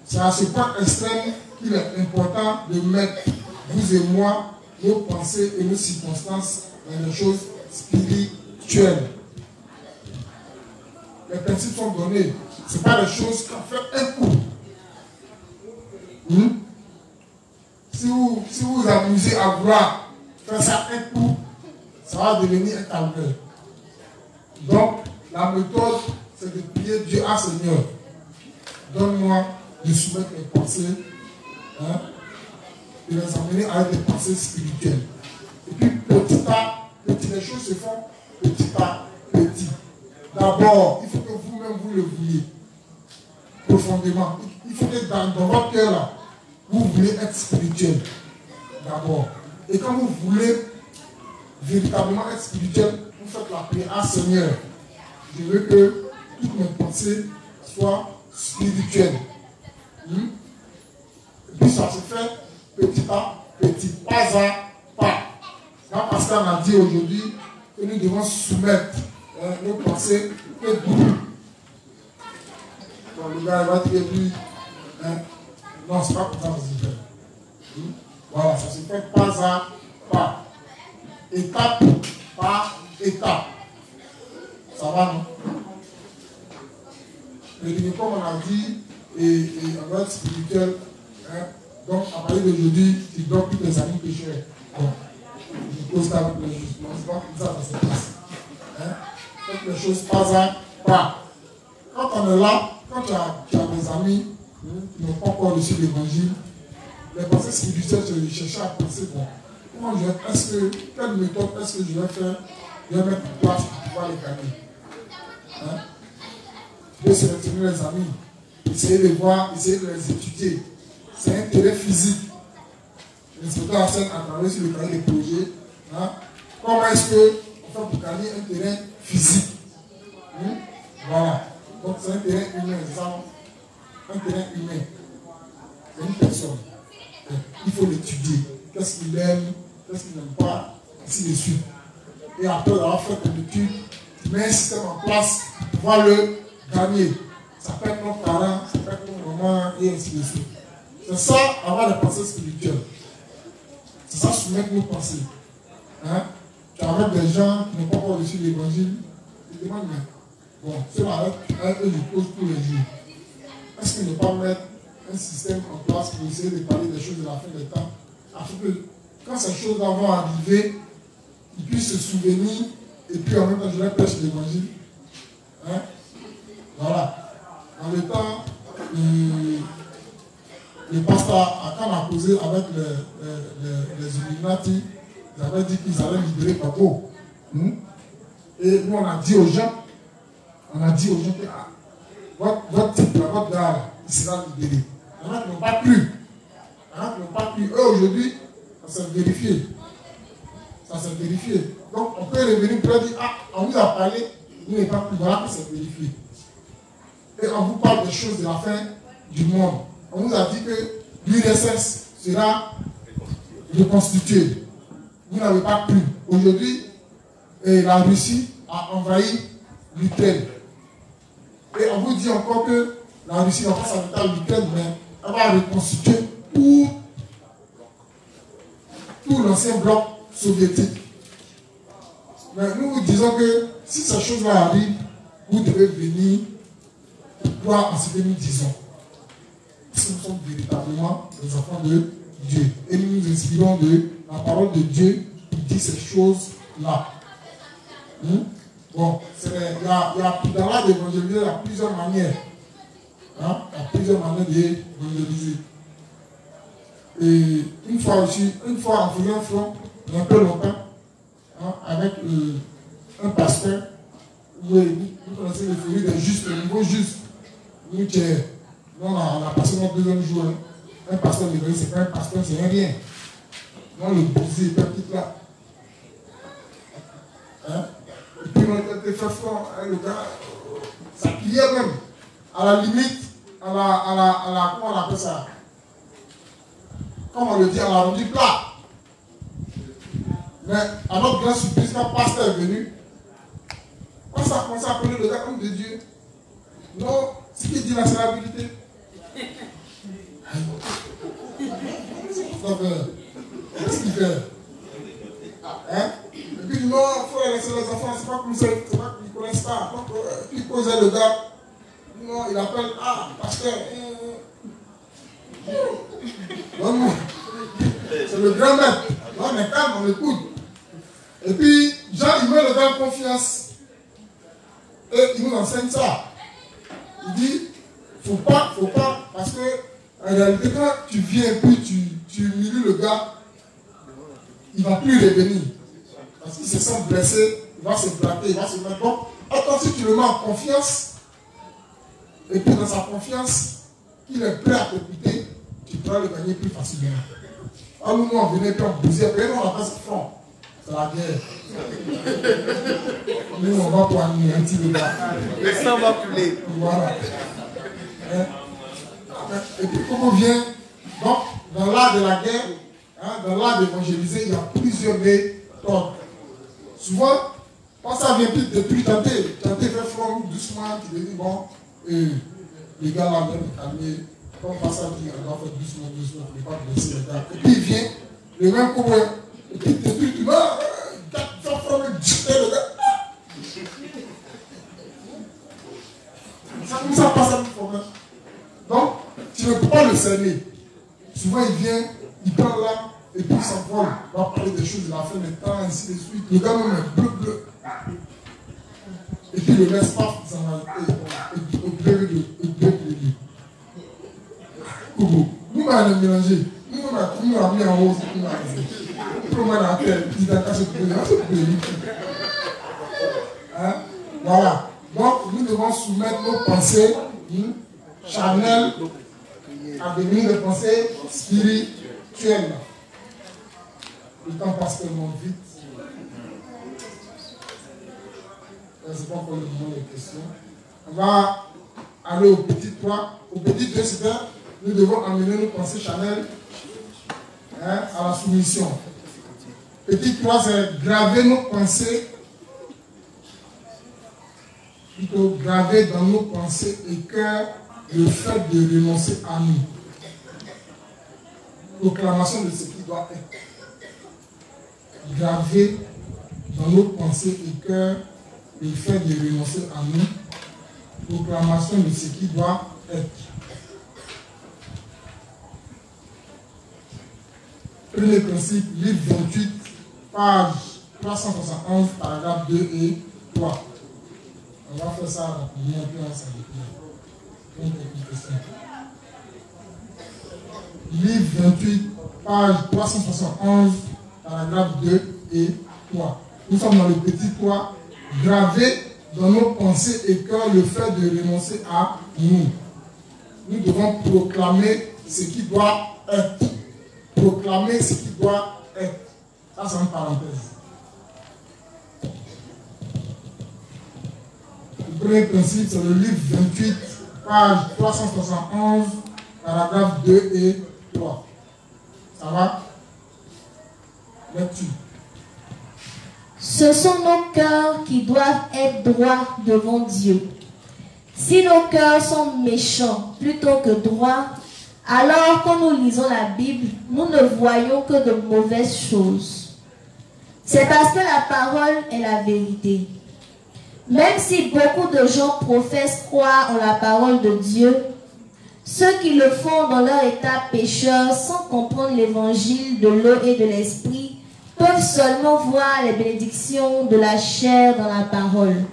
C'est à ce point extrême qu'il est important de mettre, vous et moi, nos pensées et nos circonstances dans les choses spirituelles. Les principes sont donnés. Ce n'est pas des choses qu'on fait un coup. Si vous vous amusez à vouloir faire ça un coup, ça va devenir un calvaire. Donc, la méthode, c'est de prier Dieu, ah Seigneur, donne-moi de soumettre mes pensées, et les amener à des pensées spirituelles. Et puis, petit à petit, les choses se font petit à petit. D'abord, il faut que vous-même vous le vouliez profondément. Il faut que dans votre cœur, là, vous voulez être spirituel d'abord. Et quand vous voulez véritablement être spirituel, vous faites la prière, ah Seigneur, je veux que toutes mes pensées soient spirituelles. Et puis ça se fait petit à petit, pas à pas. Quand Pascal a dit aujourd'hui que nous devons soumettre nos pensées que doux. Quand le gars va dire lui, non, c'est pas comme ça que ça se fait. Voilà, ça se fait pas à pas. Étape par étape. Ça va, non? Et comme on a dit, et on va être spirituel, donc à partir d'aujourd'hui, tu donnes tous tes amis pécheurs. Bon, je pose ça avec le jugement, c'est pas comme ça que ça se passe. Faites les choses pas à pas. Quand on est là, quand tu as des amis qui n'ont pas encore reçu l'évangile, les pensées spirituelles, je vais chercher à penser, bon, quelle méthode est-ce que je vais faire, je vais mettre en place pour pouvoir les gagner. Tu peux sélectionner les amis, essayer de voir, essayer de les étudier. C'est un intérêt physique. L'inspecteur Hassan a travaillé sur le cahier des projets. Comment est-ce qu'on fait pour gagner un terrain physique? Voilà. Donc c'est un terrain humain, un terrain humain. C'est une personne. Il faut l'étudier. Qu'est-ce qu'il aime, qu'est-ce qu'il n'aime pas, ainsi de suite. Et après avoir fait ton étude, tu mets un système en place pour pouvoir le gagner. Ça peut être nos parents, ça peut être nos mamans, et ainsi de suite. C'est ça, avoir des pensées spirituelles. C'est ça, soumettre nos pensées. Tu arrêtes des gens qui n'ont pas encore reçu l'évangile, ils te demandent, mais bon, cela eux, ils posent tous les jours. Est-ce qu'ils ne pas mettre un système en place pour essayer de parler des choses de la fin des temps, afin que quand ces choses-là vont arriver, ils puissent se souvenir et puis en même temps je leur prêche l'évangile. Voilà. Dans le temps, le pasteur, quand on a causé avec les Illuminati, ils avaient dit qu'ils allaient libérer Pako. Et nous on a dit aux gens que votre type, votre gars, il sera libéré. Il y en a qui n'ont pas cru. Eux aujourd'hui, ça s'est vérifié. Donc on peut revenir pour dire, on vous a parlé, vous n'avez pas cru, voilà que c'est vérifié. Et on vous parle des choses de la fin du monde. On vous a dit que l'URSS sera reconstituée. Vous n'avez pas cru. Aujourd'hui, la Russie a envahi l'Ukraine. Et on vous dit encore que la Russie va pas s'arrêter à l'Ukraine, mais elle va reconstituer tout l'ancien bloc soviétique. Mais nous vous disons que si ces choses-là arrivent, vous devez venir voir en ce que nous disons. Parce que nous sommes véritablement les enfants de Dieu. Et nous nous inspirons de la parole de Dieu pour dire ces choses-là. Bon, dans l'art d'évangéliser, il y a plusieurs manières. Il y a plusieurs manières d'évangéliser. Et une fois en faisant un front, il y a un peu longtemps, avec un pasteur, vous connaissez le feuillet des justes, le niveau juste. Nous, on a passé notre deuxième jour. Un pasteur de c'est pas un pasteur, c'est un rien. On le brisé, il est là. Et puis on était fait front, le gars, ça criait même. À la limite, comment on appelle ça? Comme on le dit, à la rendu plat. Mais à notre grande surprise, quand le pasteur est venu, on s'est commencé à appeler le gars comme de Dieu. Non, ce qui dit la stabilité. Qu'est-ce qu'il fait? Et puis non, il faut laisser les enfants, c'est pas comme ça, c'est pas qu'ils ne connaissent pas. Donc, puis il posait le gars, non, il appelle, pasteur. Non, c'est le grand maître. Là, on est calme, on écoute. Et puis, Jean, il met le gars en confiance. Et il nous enseigne ça. Il dit, faut pas, parce que, en réalité, quand tu viens, puis tu humilies le gars, il ne va plus revenir. Parce qu'il se sent blessé, il va se plaquer, il va se mettre. Donc, attends, si tu le mets en confiance, et puis dans sa confiance, il est prêt à t'écouter, tu pourras le gagner plus facilement. Alors nous, on venait, puis on bousait, puis nous, on a fait ce front. C'est la guerre. Nous, on va pour un petit débat. Le sang va couler. Voilà. Et puis, comme on vient, donc, dans l'art de la guerre, dans l'art d'évangéliser, il y a plusieurs méthodes. Souvent, quand ça vient plus de plus tenter fait front doucement, tu te dis, bon, les gars là, même calmer. Comme ça dit, on doit faire doucement, il ne faut pas blesser les gars. Et puis il vient, le même coup, et puis tu vas, tu vas frapper le gars. Ça passe à un problème. Donc, tu ne peux pas le cerner. Souvent, il vient, il prend là, et puis il s'envole. Il va parler des choses, il a fait le temps, ainsi de suite. Le gars même est bleu. Et puis, il ne laisse pas s'en aller. Et bleu. Kobo, nous allons mélanger. Nous allons mis en hausse. Nous allons dans la terre. Il a caché le voilà. Donc, nous devons soumettre nos pensées charnelles à devenir des pensées spirituelles. Le temps passe tellement vite. Je ne sais pas encore le moment des questions. On va aller au petit 3. Au petit 2, c'est nous devons amener nos pensées charnelles à la soumission. Petit 3, c'est graver nos pensées. Plutôt graver dans nos pensées et cœurs le fait de renoncer à nous. Proclamation de ce qui doit être. Graver dans nos pensées et cœurs le fait de renoncer à nous. Proclamation de ce qui doit être. Premier principe, livre 28, page 371, paragraphe 2 et 3. On va faire ça rapidement, puis on s'en déclare. Livre 28, page 371, paragraphe 2 et 3. Nous sommes dans le petit 3. Graver dans nos pensées et cœurs le fait de renoncer à nous. Nous devons proclamer ce qui doit être. Proclamer ce qui doit être. Ça, c'est une parenthèse. Le premier principe, c'est le livre 28, page 371, paragraphe 2 et 3. Ça va? Lecture. Ce sont nos cœurs qui doivent être droits devant Dieu. Si nos cœurs sont méchants plutôt que droits, alors quand nous lisons la Bible, nous ne voyons que de mauvaises choses. C'est parce que la parole est la vérité. Même si beaucoup de gens professent croire en la parole de Dieu, ceux qui le font dans leur état pécheur sans comprendre l'évangile de l'eau et de l'esprit peuvent seulement voir les bénédictions de la chair dans la parole,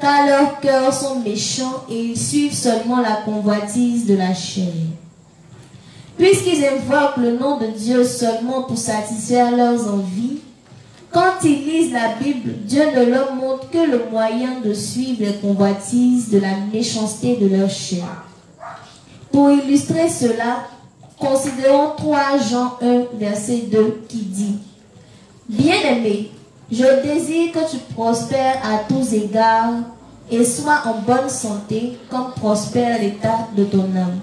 car leurs cœurs sont méchants et ils suivent seulement la convoitise de la chair. Puisqu'ils invoquent le nom de Dieu seulement pour satisfaire leurs envies, quand ils lisent la Bible, Dieu ne leur montre que le moyen de suivre les convoitises de la méchanceté de leur chair. Pour illustrer cela, considérons 3 Jean 1, verset 2 qui dit « Bien-aimé, je désire que tu prospères à tous égards et sois en bonne santé comme prospère l'état de ton âme. »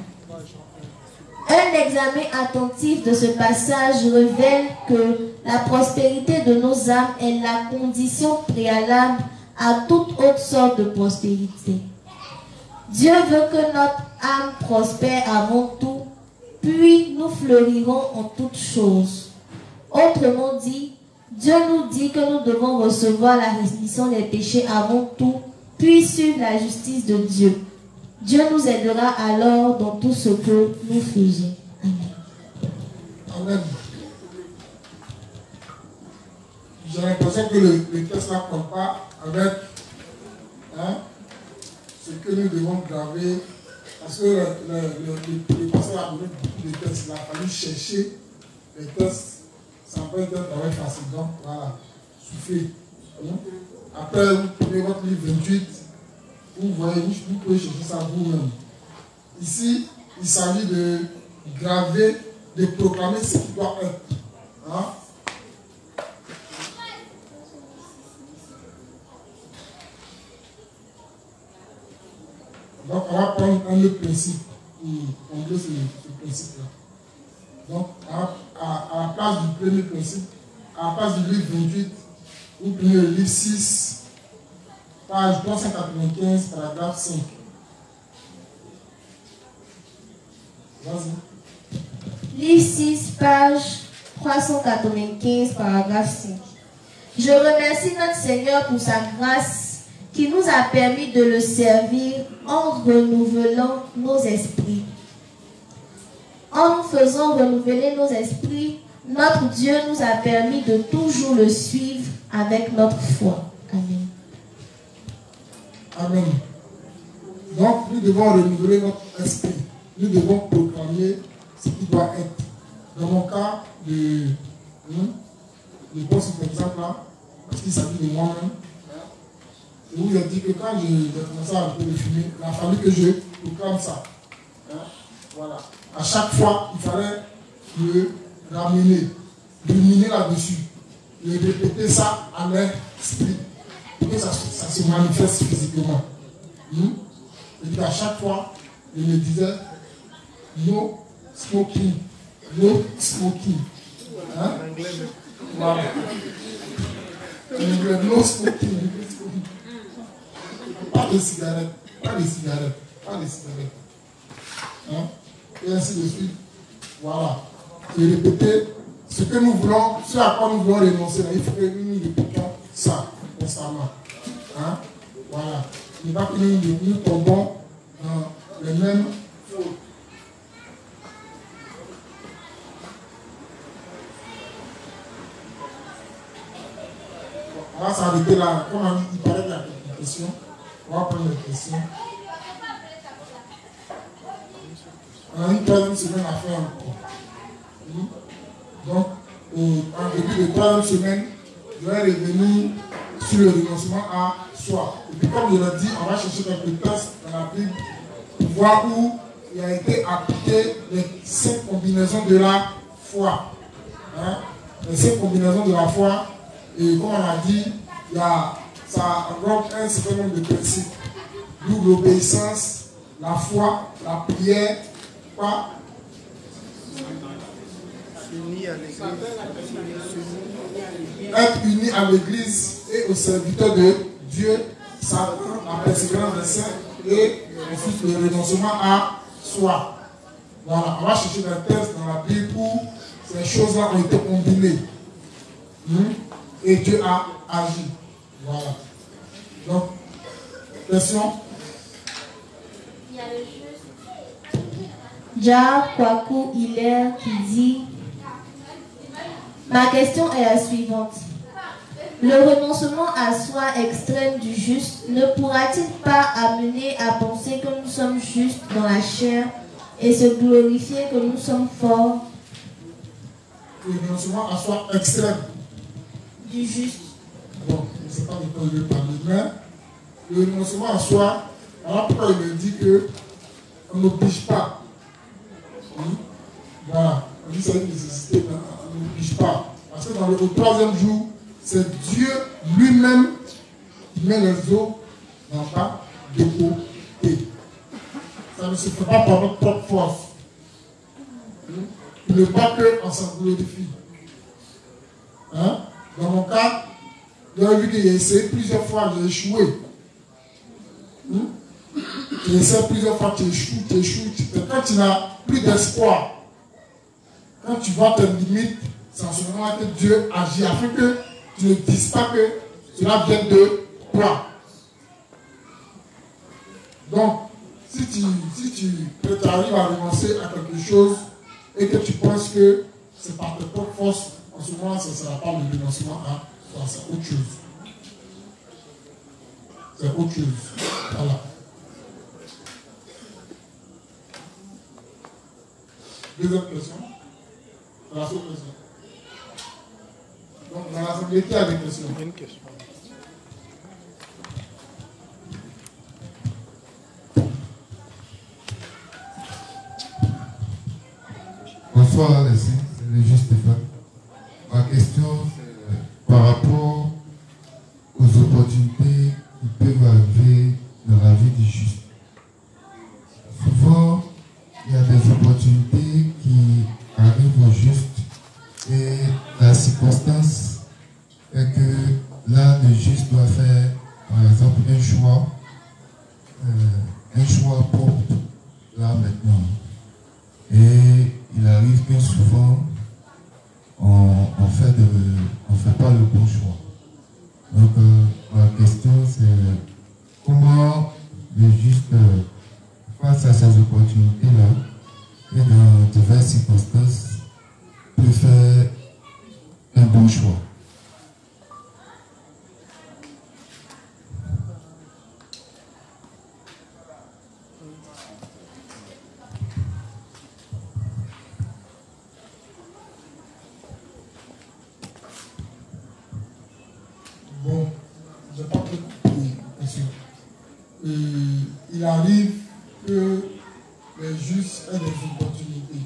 Un examen attentif de ce passage révèle que la prospérité de nos âmes est la condition préalable à toute autre sorte de prospérité. Dieu veut que notre âme prospère avant tout, puis nous fleurirons en toutes choses. Autrement dit, Dieu nous dit que nous devons recevoir la rémission des péchés avant tout, puis suivre la justice de Dieu. Dieu nous aidera alors dans tout ce que nous faisons. Amen. Amen. J'ai l'impression que le texte ne colle pas avec ce que nous devons graver. Parce que le pasteur a donné beaucoup de textes. Il a fallu chercher les textes. Ça peut être un travail facile. Donc voilà, soufflez. Après, vous prenez votre livre 28. Vous voyez, vous pouvez chercher ça vous-même. Ici, il s'agit de graver, de proclamer ce qui doit être. Hein? Donc, on va prendre un autre principe pour combler ce principe-là. Donc, à la place du premier principe, à la place du livre 28, vous prenez le livre 6, page 395, paragraphe 5. Vas-y. Livre 6, page 395, paragraphe 5. Je remercie notre Seigneur pour sa grâce qui nous a permis de le servir en renouvelant nos esprits. En nous faisant renouveler nos esprits, notre Dieu nous a permis de toujours le suivre avec notre foi. Amen. Amen. Donc, nous devons renouveler notre esprit. Nous devons proclamer ce qui doit être. Dans mon cas, je prends cet exemple-là, parce qu'il s'agit de moi-même. Je vous ai dit que quand j'ai commencé à le fumer, il a fallu que je proclame ça. Voilà. À chaque fois, il fallait le ramener, ruminer là-dessus, le répéter ça à l'esprit, pour que ça se manifeste physiquement. Et à chaque fois, il me disait no smoking, no smoking. Voilà. No smoking. Pas de cigarettes, pas de cigarettes, pas de cigarettes. Et ainsi de suite. Voilà. Et répéter ce que nous voulons, ce à quoi nous voulons renoncer. Il faut que nous répétions ça constamment. Voilà. Il ne faut pas que nous tombons dans les mêmes fautes. On va s'arrêter là. Comme il paraît qu'il y a quelques questions, on va prendre les questions. On a une troisième semaine à faire encore. Donc, en début de troisième semaine, je vais revenir sur le renoncement à soi. Et puis, comme je l'ai dit, on va chercher quelques textes dans la Bible pour voir où il a été appliqué les 5 combinaisons de la foi. Les 5 combinaisons de la foi. Et comme on a dit, ça englobe un certain nombre de principes. D'où l'obéissance, la foi, la prière, quoi? Être uni à l'église et au serviteur de Dieu, Satan, la persévérance des saints et ensuite le renoncement à soi. Voilà, on va chercher des textes dans la Bible où ces choses-là ont été combinées. Et Dieu a agi. Voilà. Donc, question? Il y a le juste Jar Kwaku Hilaire qui dit: ma question est la suivante. Le renoncement à soi extrême du juste ne pourra-t-il pas amener à penser que nous sommes justes dans la chair et se glorifier que nous sommes forts? Le renoncement à soi extrême du juste. Bon, je ne sais pas de quoi je vais parler, mais le renoncement à soi, alors pourquoi il me dit qu'on n'oblige pas? Voilà, on dit que c'est une nécessité, mais on n'oblige pas. Parce que au troisième jour, c'est Dieu lui-même qui met les os dans ta déportée. Ça ne se fait pas par notre propre force. Il ne pas qu'on s'en glorifie. Dans mon cas, j'ai vu que j'ai essayé plusieurs fois, j'ai échoué. J'ai essayé plusieurs fois, tu échoues. Quand tu n'as plus d'espoir, quand tu vois tes limites, c'est en ce moment que Dieu agit afin que tu ne dises pas que cela vient de toi. Donc, si tu arrives à renoncer à quelque chose et que tu penses que c'est par tes propres forces, en ce moment, ça ne sera pas le renoncement à toi, c'est autre chose. C'est autre chose. Voilà. Deuxième question. La seule question. Donc, dans l'assemblée, qui a des questions? Une question. Bonsoir les saints, c'est le juste Stéphane. Ma question, c'est par rapport aux opportunités qui peuvent arriver dans la vie du juste. Souvent, il y a des opportunités qui arrivent circonstances fait que là, le juge doit faire, par exemple, un choix propre, là, maintenant. Et il arrive que souvent, on fait pas le bon choix. Donc, la question, c'est comment le juge, face à ces opportunités-là, et dans diverses circonstances, peut faire un bon choix. Bon, je n'ai pas compris la question. Il arrive que les juges aient des opportunités.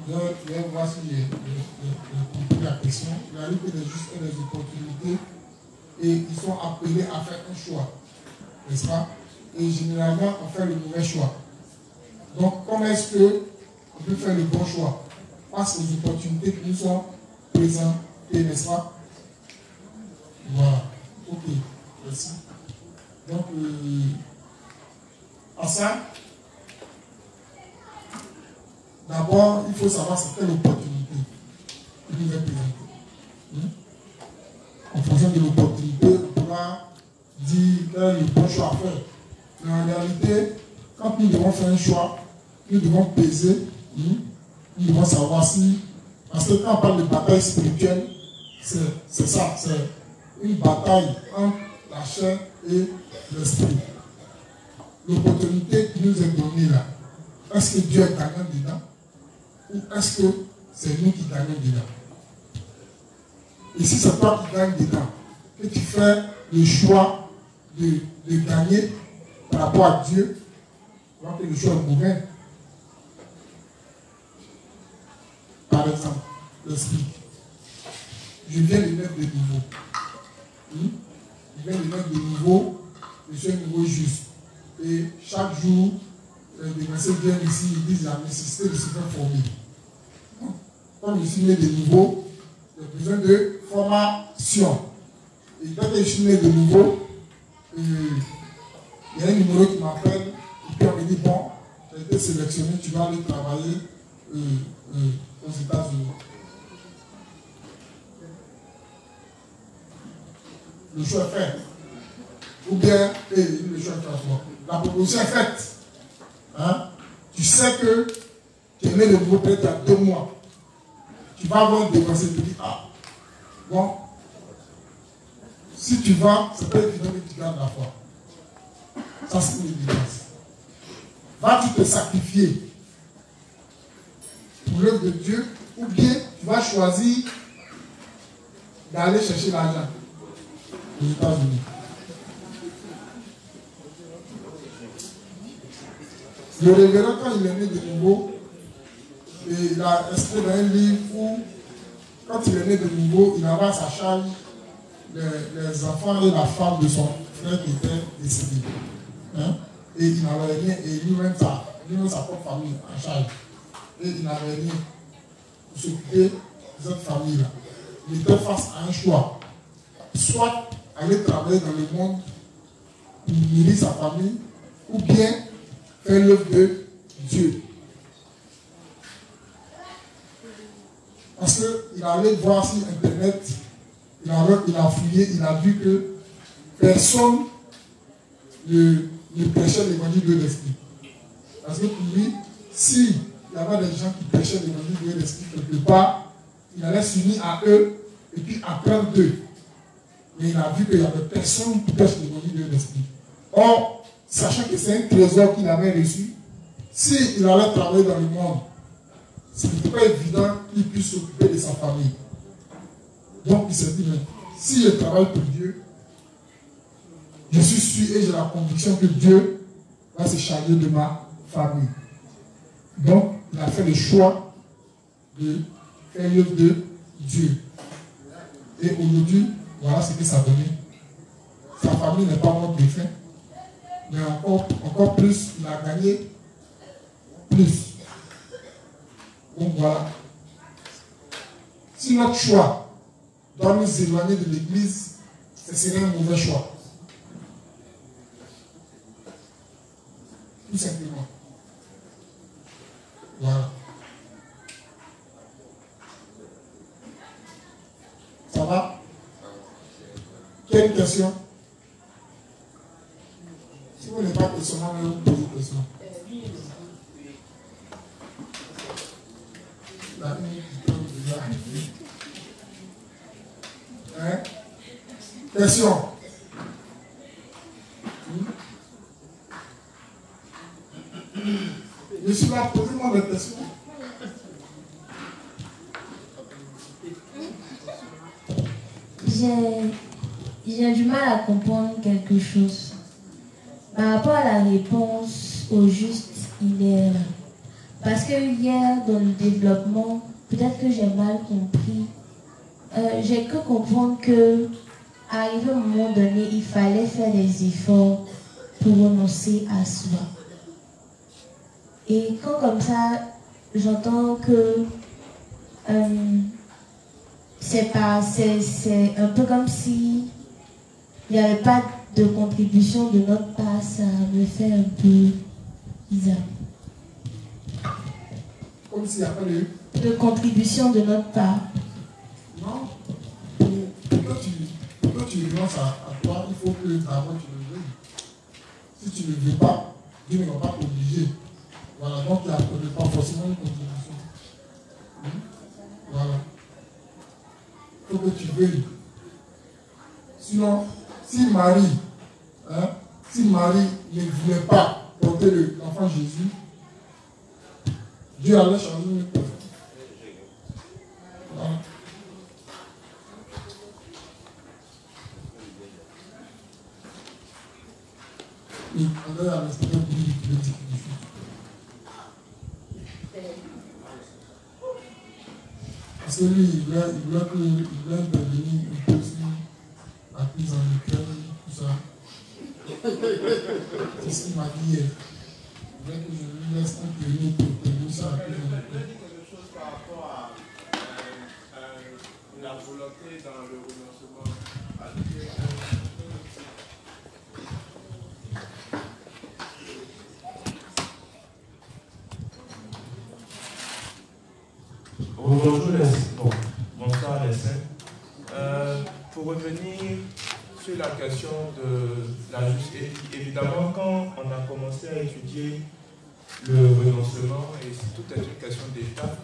Je vais voir si j'ai compris la question. Il arrive que les juges aient des opportunités et ils sont appelés à faire un choix. N'est-ce pas? Et généralement, on fait le mauvais choix. Donc, comment est-ce qu'on peut faire le bon choix face aux opportunités qui nous sont présentées, n'est-ce pas? Voilà. Ok. Merci. Donc, à ça, d'abord, il faut savoir c'est quelle opportunité qui nous est présentée. En fonction de l'opportunité, on pourra dire quel est le bon choix à faire. Mais en réalité, quand nous devons faire un choix, nous devons peser, nous devons savoir si. Parce que quand on parle de bataille spirituelle, c'est ça, c'est une bataille entre la chair et l'esprit. L'opportunité qui nous est donnée là, est-ce que Dieu est gagnant dedans? Ou est-ce que c'est nous qui gagnons dedans? Et si c'est toi qui gagnes dedans, que tu fais le choix de gagner par rapport à Dieu, tu vois que le choix est mauvais. Par exemple, l'esprit. Je viens de mettre de niveau. Je viens de mettre de niveau, je suis un niveau juste. Et chaque jour, les messieurs viennent ici, ils disent la nécessité de se faire former. Comme je suis né de nouveau, j'ai besoin de formation. Et dès que je suis né de nouveau, il y a un numéro qui m'appelle, et puis on me dit, bon, tu as été sélectionné, tu vas aller travailler aux États-Unis. Le choix est fait. Ou bien, le choix est fait. La proposition est faite. Hein? Tu sais que tu es né de nouveau peut-être il y a 2 mois. Tu vas avoir dépensé, tu dis, ah, bon, si tu vas, c'est pas évident que tu gardes la foi. Ça, c'est une évidence. Vas-tu te sacrifier pour l'œuvre de Dieu, ou bien tu vas choisir d'aller chercher l'argent aux États-Unis? Le révérend, quand il est né de nouveau, et il a inscrit dans un livre où, quand il est né de nouveau, il avait à sa charge les enfants et la femme de son frère qui était décédé. Hein? Et il n'avait rien, et lui-même sa propre famille en charge. Et il n'avait rien pour s'occuper de cette famille-là. Il était face à un choix. Soit aller travailler dans le monde pour nourrir sa famille, ou bien faire l'œuvre de Dieu. Parce qu'il allait voir sur Internet, il a fouillé, il a vu que personne ne prêchait l'évangile de l'esprit. Parce que pour lui, s'il y avait des gens qui prêchaient l'évangile de l'esprit quelque part, il allait s'unir à eux et puis apprendre d'eux. Mais il a vu qu'il n'y avait personne qui prêche l'évangile de l'esprit. Or, sachant que c'est un trésor qu'il avait reçu, s'il allait travailler dans le monde, ce n'était pas évident qu'il puisse s'occuper de sa famille. Donc il s'est dit, mais si je travaille pour Dieu, je suis sûr et j'ai la conviction que Dieu va se charger de ma famille. Donc il a fait le choix de faire l'œuvre de Dieu. Et aujourd'hui, voilà ce que ça donnait. Sa famille n'est pas morte de faim, mais encore plus, il a gagné plus. Donc voilà. Si notre choix doit nous éloigner de l'église, ce serait un mauvais choix. Tout simplement. Voilà. Ça va? Quelle question? Si vous n'avez pas de question, vous posez une question. La minute qui tombe déjà. Hein? Question? Je suis là, posez-moi des questions. J'ai du mal à comprendre quelque chose. Par rapport à la réponse au juste, il est là. Parce que hier, dans le développement, peut-être que j'ai mal compris. J'ai cru comprendre que, arrivé à un moment donné, il fallait faire des efforts pour renoncer à soi. Et quand comme ça, j'entends que c'est un peu comme si il n'y avait pas de contribution de notre part, ça me fait un peu bizarre. Comme s'il n'y a pas de contribution de notre part. Non. Pour que tu renonces à toi, il faut que d'abord tu le veuilles. Si tu ne le veux pas, Dieu ne va pas t'obliger. Voilà, donc il n'y a pas forcément une contribution. Voilà. Il faut que tu veuilles. Sinon, si Marie ne voulait pas porter l'enfant Jésus, Dieu allait changer une personne. Voilà. Oui, on est à l'extérieur du politique. Parce que lui, il voulait intervenir un peu sur la prise en école, tout ça. C'est ce qu'il m'a dit hier. Il voulait que je lui laisse intervenir pour intervenir sur la prise en école. Quelque chose par rapport à la volonté dans le renoncement à Dieu. Bonsoir les saints. Pour revenir sur la question de la justice, évidemment quand on a commencé à étudier le renoncement, et tout est une question d'étape,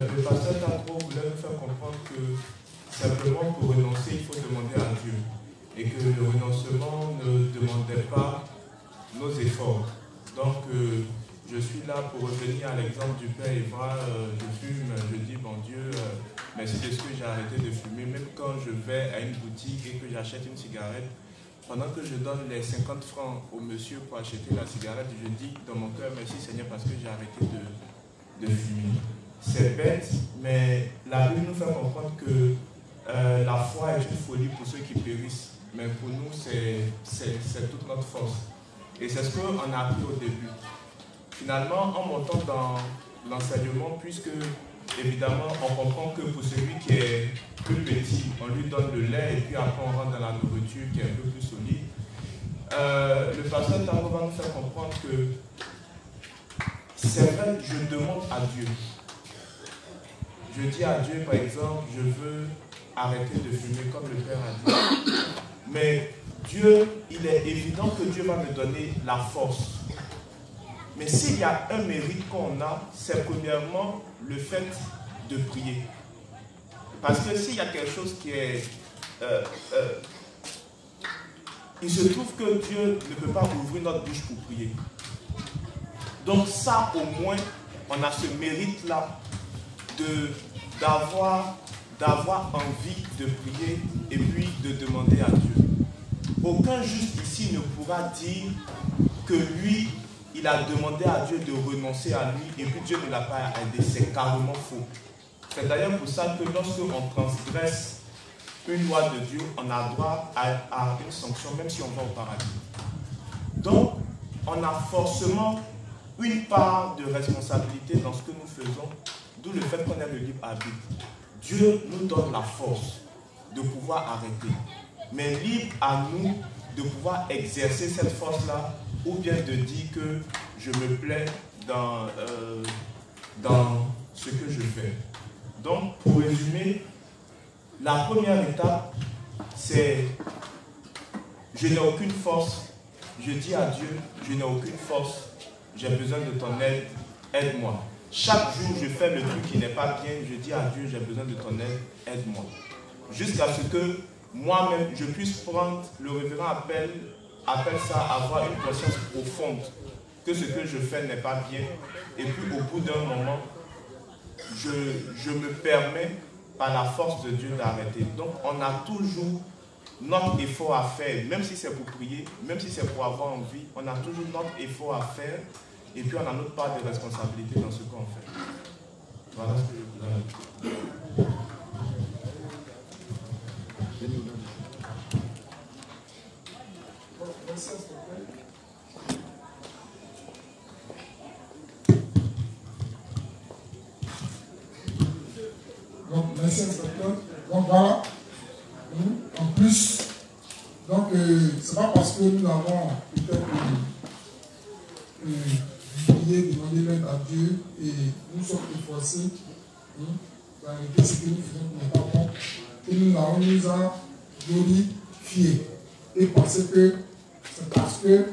le pasteur Tandro voulait nous faire comprendre que simplement pour renoncer, il faut demander à Dieu. Et que le renoncement ne demandait pas nos efforts. Donc, je suis là pour revenir à l'exemple du père Évra. Je fume, je dis, bon Dieu, merci de ce que j'ai arrêté de fumer. Même quand je vais à une boutique et que j'achète une cigarette, pendant que je donne les 50 francs au monsieur pour acheter la cigarette, je dis dans mon cœur, merci Seigneur parce que j'ai arrêté de fumer. C'est bête, mais la Bible nous fait comprendre que la foi est une folie pour ceux qui périssent. Mais pour nous, c'est toute notre force. Et c'est ce qu'on a appris au début. Finalement, en montant dans l'enseignement, puisque évidemment, on comprend que pour celui qui est plus petit, on lui donne le lait et puis après on rentre dans la nourriture qui est un peu plus solide. Le pasteur Taro va nous faire comprendre que c'est vrai, je demande à Dieu. Je dis à Dieu, par exemple, je veux arrêter de fumer comme le Père a dit. Mais Dieu, il est évident que Dieu va me donner la force. Mais s'il y a un mérite qu'on a, c'est premièrement le fait de prier. Parce que s'il y a quelque chose qui est... il se trouve que Dieu ne peut pas ouvrir notre bouche pour prier. Donc ça, au moins, on a ce mérite-là d'avoir envie de prier et puis de demander à Dieu. Aucun juste ici ne pourra dire que lui, il a demandé à Dieu de renoncer à lui et puis Dieu ne l'a pas aidé. C'est carrément faux. C'est d'ailleurs pour ça que lorsque on transgresse une loi de Dieu, on a droit à une sanction, même si on va au paradis. Donc, on a forcément une part de responsabilité dans ce que nous faisons d'où le fait qu'on ait le libre arbitre. Dieu nous donne la force de pouvoir arrêter. Mais libre à nous de pouvoir exercer cette force-là ou bien de dire que je me plais dans ce que je fais. Donc, pour résumer, la première étape, c'est je n'ai aucune force. Je dis à Dieu, je n'ai aucune force. J'ai besoin de ton aide. Aide-moi. Chaque jour, je fais le truc qui n'est pas bien. Je dis à Dieu, j'ai besoin de ton aide. Aide-moi. Jusqu'à ce que moi-même, je puisse prendre, le révérend appelle ça avoir une conscience profonde que ce que je fais n'est pas bien. Et puis au bout d'un moment, je me permets par la force de Dieu d'arrêter. Donc on a toujours notre effort à faire, même si c'est pour prier, même si c'est pour avoir envie, on a toujours notre effort à faire et puis on a notre part de responsabilité dans ce qu'on fait. Voilà ce que je voulais dire. Donc, merci inspecteur. Donc voilà. En plus, donc c'est pas parce que nous avons peut-être prié, demandé l'aide à Dieu et nous sommes efforcés d'arrêter ce que nous faisons qui n'est pas bon, que nous a glorifié et penser que c'est parce que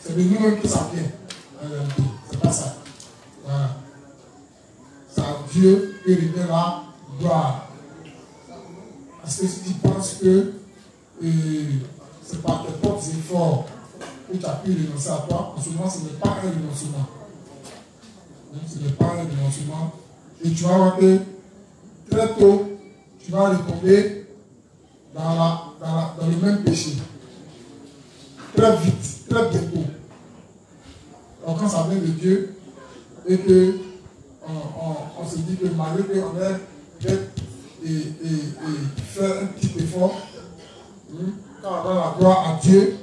c'est de nous-mêmes que ça vient. C'est pas ça. Voilà. C'est à Dieu que revient la gloire. Parce que si tu penses que c'est par tes propres efforts que tu as pu renoncer à toi, en ce moment, ce n'est pas un renoncement. Ce n'est pas un renoncement. Et tu vas voir que très tôt, tu vas retomber dans le même péché. Très vite, très bientôt. Donc quand ça vient de Dieu et que on se dit que malgré qu'on ait peut-être faire un petit effort, quand on donne la gloire à Dieu,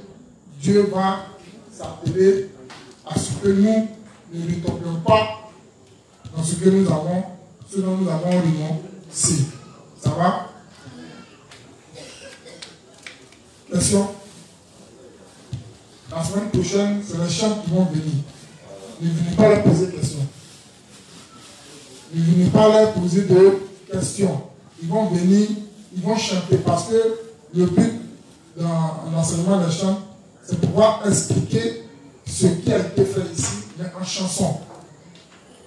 Dieu va s'appeler à ce que nous ne retombions pas dans ce que nous avons, ce dont nous avons renoncé. Ça va? Question? La semaine prochaine, c'est les chants qui vont venir. Ne venez pas leur poser des questions. Ne venez pas leur poser de questions. Ils vont venir, ils vont chanter parce que le but dans l'enseignement des chants, c'est pouvoir expliquer ce qui a été fait ici, mais en chanson.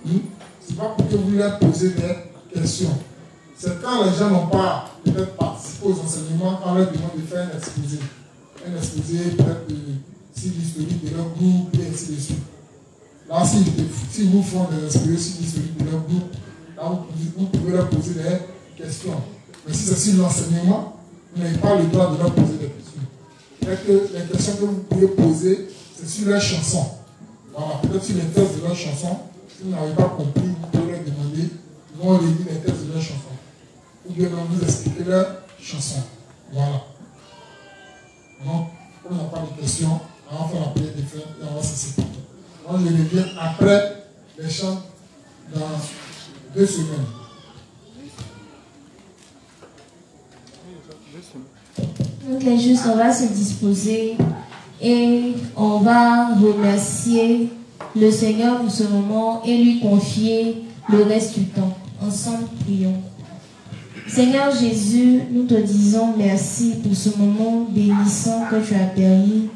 Ce n'est pas pour que vous leur posez des questions. C'est quand les gens n'ont pas peut-être participé aux enseignements, quand on leur demande de faire un exposé. Un exposé peut-être sur l'historique de leur groupe et ainsi de suite. Là, si vous font des exposés sur l'historique de leur groupe, là, vous pouvez leur poser des questions. Mais si c'est sur l'enseignement, vous n'avez pas le droit de leur poser des questions. Que les questions que vous pouvez poser, c'est sur leurs chansons. Voilà, peut-être sur les textes de leurs chansons. Si vous n'avez pas compris, vous pouvez leur demander, ils vont relire les textes de leurs chansons. Ou bien vous expliquer leurs chansons. Voilà. Donc, comme on n'a pas de questions, on va faire la prière des frères et on va se séparer. Moi, je reviens après les chants dans 2 semaines. Donc les justes, on va se disposer et on va remercier le Seigneur pour ce moment et lui confier le reste du temps. Ensemble, prions. Seigneur Jésus, nous te disons merci pour ce moment bénissant que tu as permis.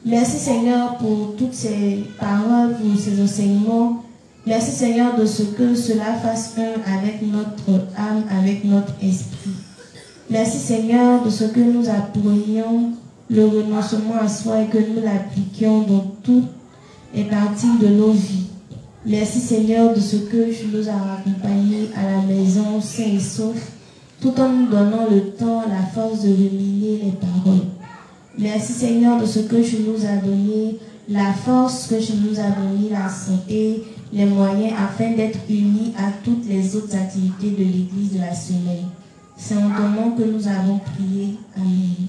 Merci Seigneur pour toutes ces paroles, pour ces enseignements. Merci Seigneur de ce que cela fasse un avec notre âme, avec notre esprit. Merci Seigneur de ce que nous apprenions le renoncement à soi et que nous l'appliquions dans toutes les parties de nos vies. Merci Seigneur de ce que tu nous as accompagnés à la maison sains et saufs, tout en nous donnant le temps, la force de ruminer les paroles. Merci Seigneur de ce que tu nous as donné, la force que tu nous as donné, la santé, les moyens afin d'être unis à toutes les autres activités de l'Église de la semaine. C'est en ton nom que nous avons prié. Amen.